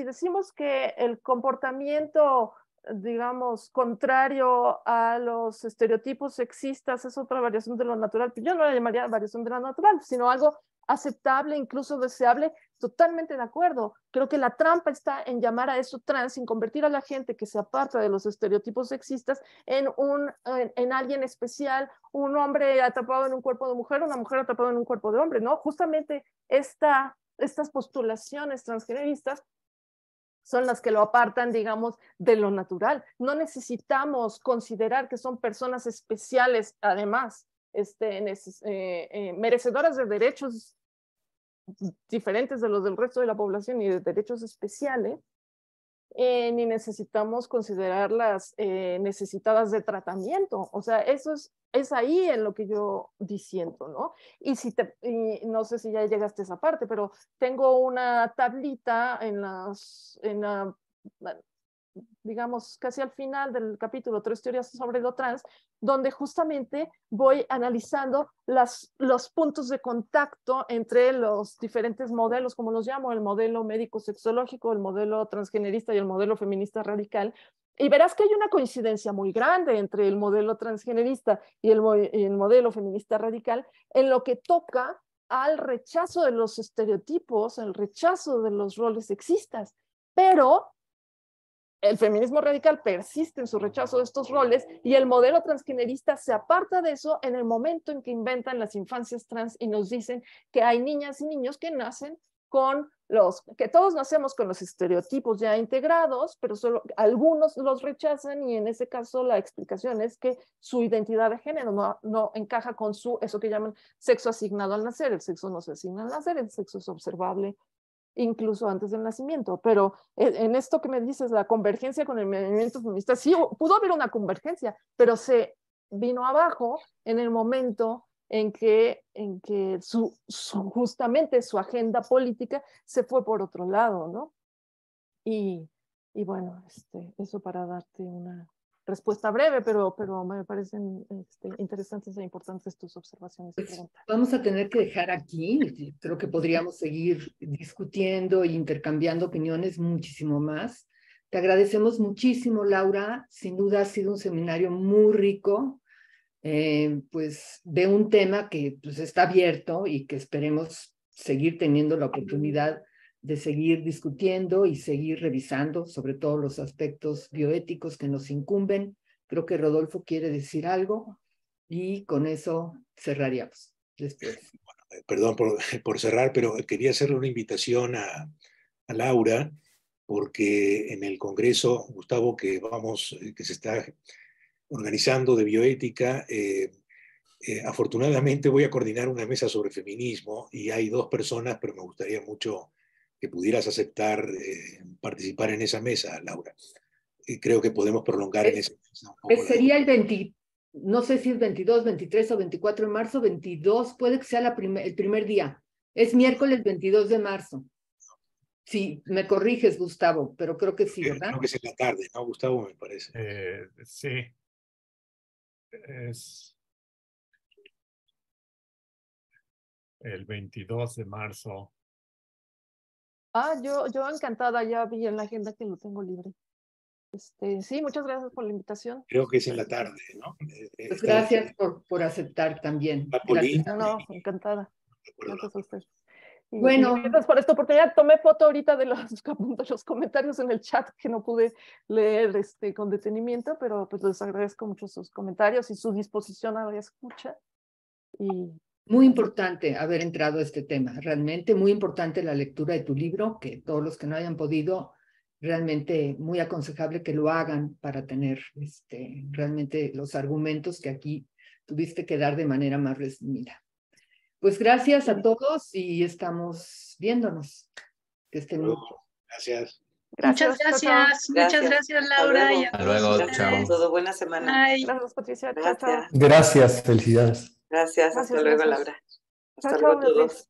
decimos que el comportamiento, digamos, contrario a los estereotipos sexistas es otra variación de lo natural, yo no la llamaría variación de lo natural, sino algo aceptable, incluso deseable. Totalmente de acuerdo. Creo que la trampa está en llamar a eso trans, en convertir a la gente que se aparta de los estereotipos sexistas en alguien especial, un hombre atrapado en un cuerpo de mujer, una mujer atrapada en un cuerpo de hombre, ¿no? Justamente estas postulaciones transgeneristas son las que lo apartan, digamos, de lo natural. No necesitamos considerar que son personas especiales, además, merecedoras de derechos diferentes de los del resto de la población y de derechos especiales, ni necesitamos considerarlas necesitadas de tratamiento. O sea, eso es ahí en lo que yo disiento, ¿no? Y no sé si ya llegaste a esa parte, pero tengo una tablita digamos, casi al final del capítulo 3 teorías sobre lo trans, donde justamente voy analizando los puntos de contacto entre los diferentes modelos, como los llamo, el modelo médico-sexológico, el modelo transgenerista y el modelo feminista radical. Y verás que hay una coincidencia muy grande entre el modelo transgenerista y el modelo feminista radical en lo que toca al rechazo de los estereotipos, el rechazo de los roles sexistas. Pero el feminismo radical persiste en su rechazo de estos roles y el modelo transgenerista se aparta de eso en el momento en que inventan las infancias trans y nos dicen que hay niñas y niños que nacen que todos nacemos con los estereotipos ya integrados, pero solo algunos los rechazan, y en ese caso la explicación es que su identidad de género no encaja con eso que llaman sexo asignado al nacer. El sexo no se asigna al nacer, el sexo es observable incluso antes del nacimiento. Pero en esto que me dices, la convergencia con el movimiento feminista, sí, pudo haber una convergencia, pero se vino abajo en el momento en que justamente su agenda política se fue por otro lado, ¿no? Y bueno, eso para darte una respuesta breve, pero me parecen interesantes e importantes tus observaciones y preguntas. Vamos a tener que dejar aquí. Creo que podríamos seguir discutiendo e intercambiando opiniones muchísimo más. Te agradecemos muchísimo, Laura. Sin duda ha sido un seminario muy rico, pues de un tema que pues, está abierto y que esperemos seguir teniendo la oportunidad de seguir discutiendo y seguir revisando, sobre todo los aspectos bioéticos que nos incumben. Creo que Rodolfo quiere decir algo y con eso cerraríamos después. Bueno, perdón por cerrar, pero quería hacerle una invitación a Laura, porque en el Congreso, Gustavo, que se está organizando de bioética, afortunadamente voy a coordinar una mesa sobre feminismo y hay 2 personas, pero me gustaría mucho que pudieras aceptar participar en esa mesa, Laura. Creo que podemos prolongar en esa mesa un poco. Sería el no sé si es 22, 23 o 24 de marzo, 22, puede que sea el primer día. Es miércoles 22 de marzo. Sí, me corriges, Gustavo, pero creo que sí, ¿verdad? Creo que es en la tarde, ¿no, Gustavo? Me parece. Sí. Es el 22 de marzo. Yo encantada, ya vi en la agenda que lo tengo libre. Sí, muchas gracias por la invitación. Creo que es en la tarde, ¿no? Pues gracias por aceptar también. Gracias. No, encantada. Gracias a usted. Bueno, gracias por esta oportunidad. Tomé foto ahorita de los comentarios en el chat que no pude leer con detenimiento, pero pues les agradezco mucho sus comentarios y su disposición a la escucha. Muy importante haber entrado a este tema, realmente muy importante la lectura de tu libro, que todos los que no hayan podido, realmente muy aconsejable que lo hagan para tener realmente los argumentos que aquí tuviste que dar de manera más resumida. Pues gracias a todos y estamos viéndonos. Que estén muy bien. Gracias. Muchas gracias. Muchas gracias, Laura. Hasta luego. Chao. Todo, buena semana. Gracias, Patricia. Gracias. Gracias, felicidades. Gracias, hasta luego, Laura. Hasta Chao, luego a todos.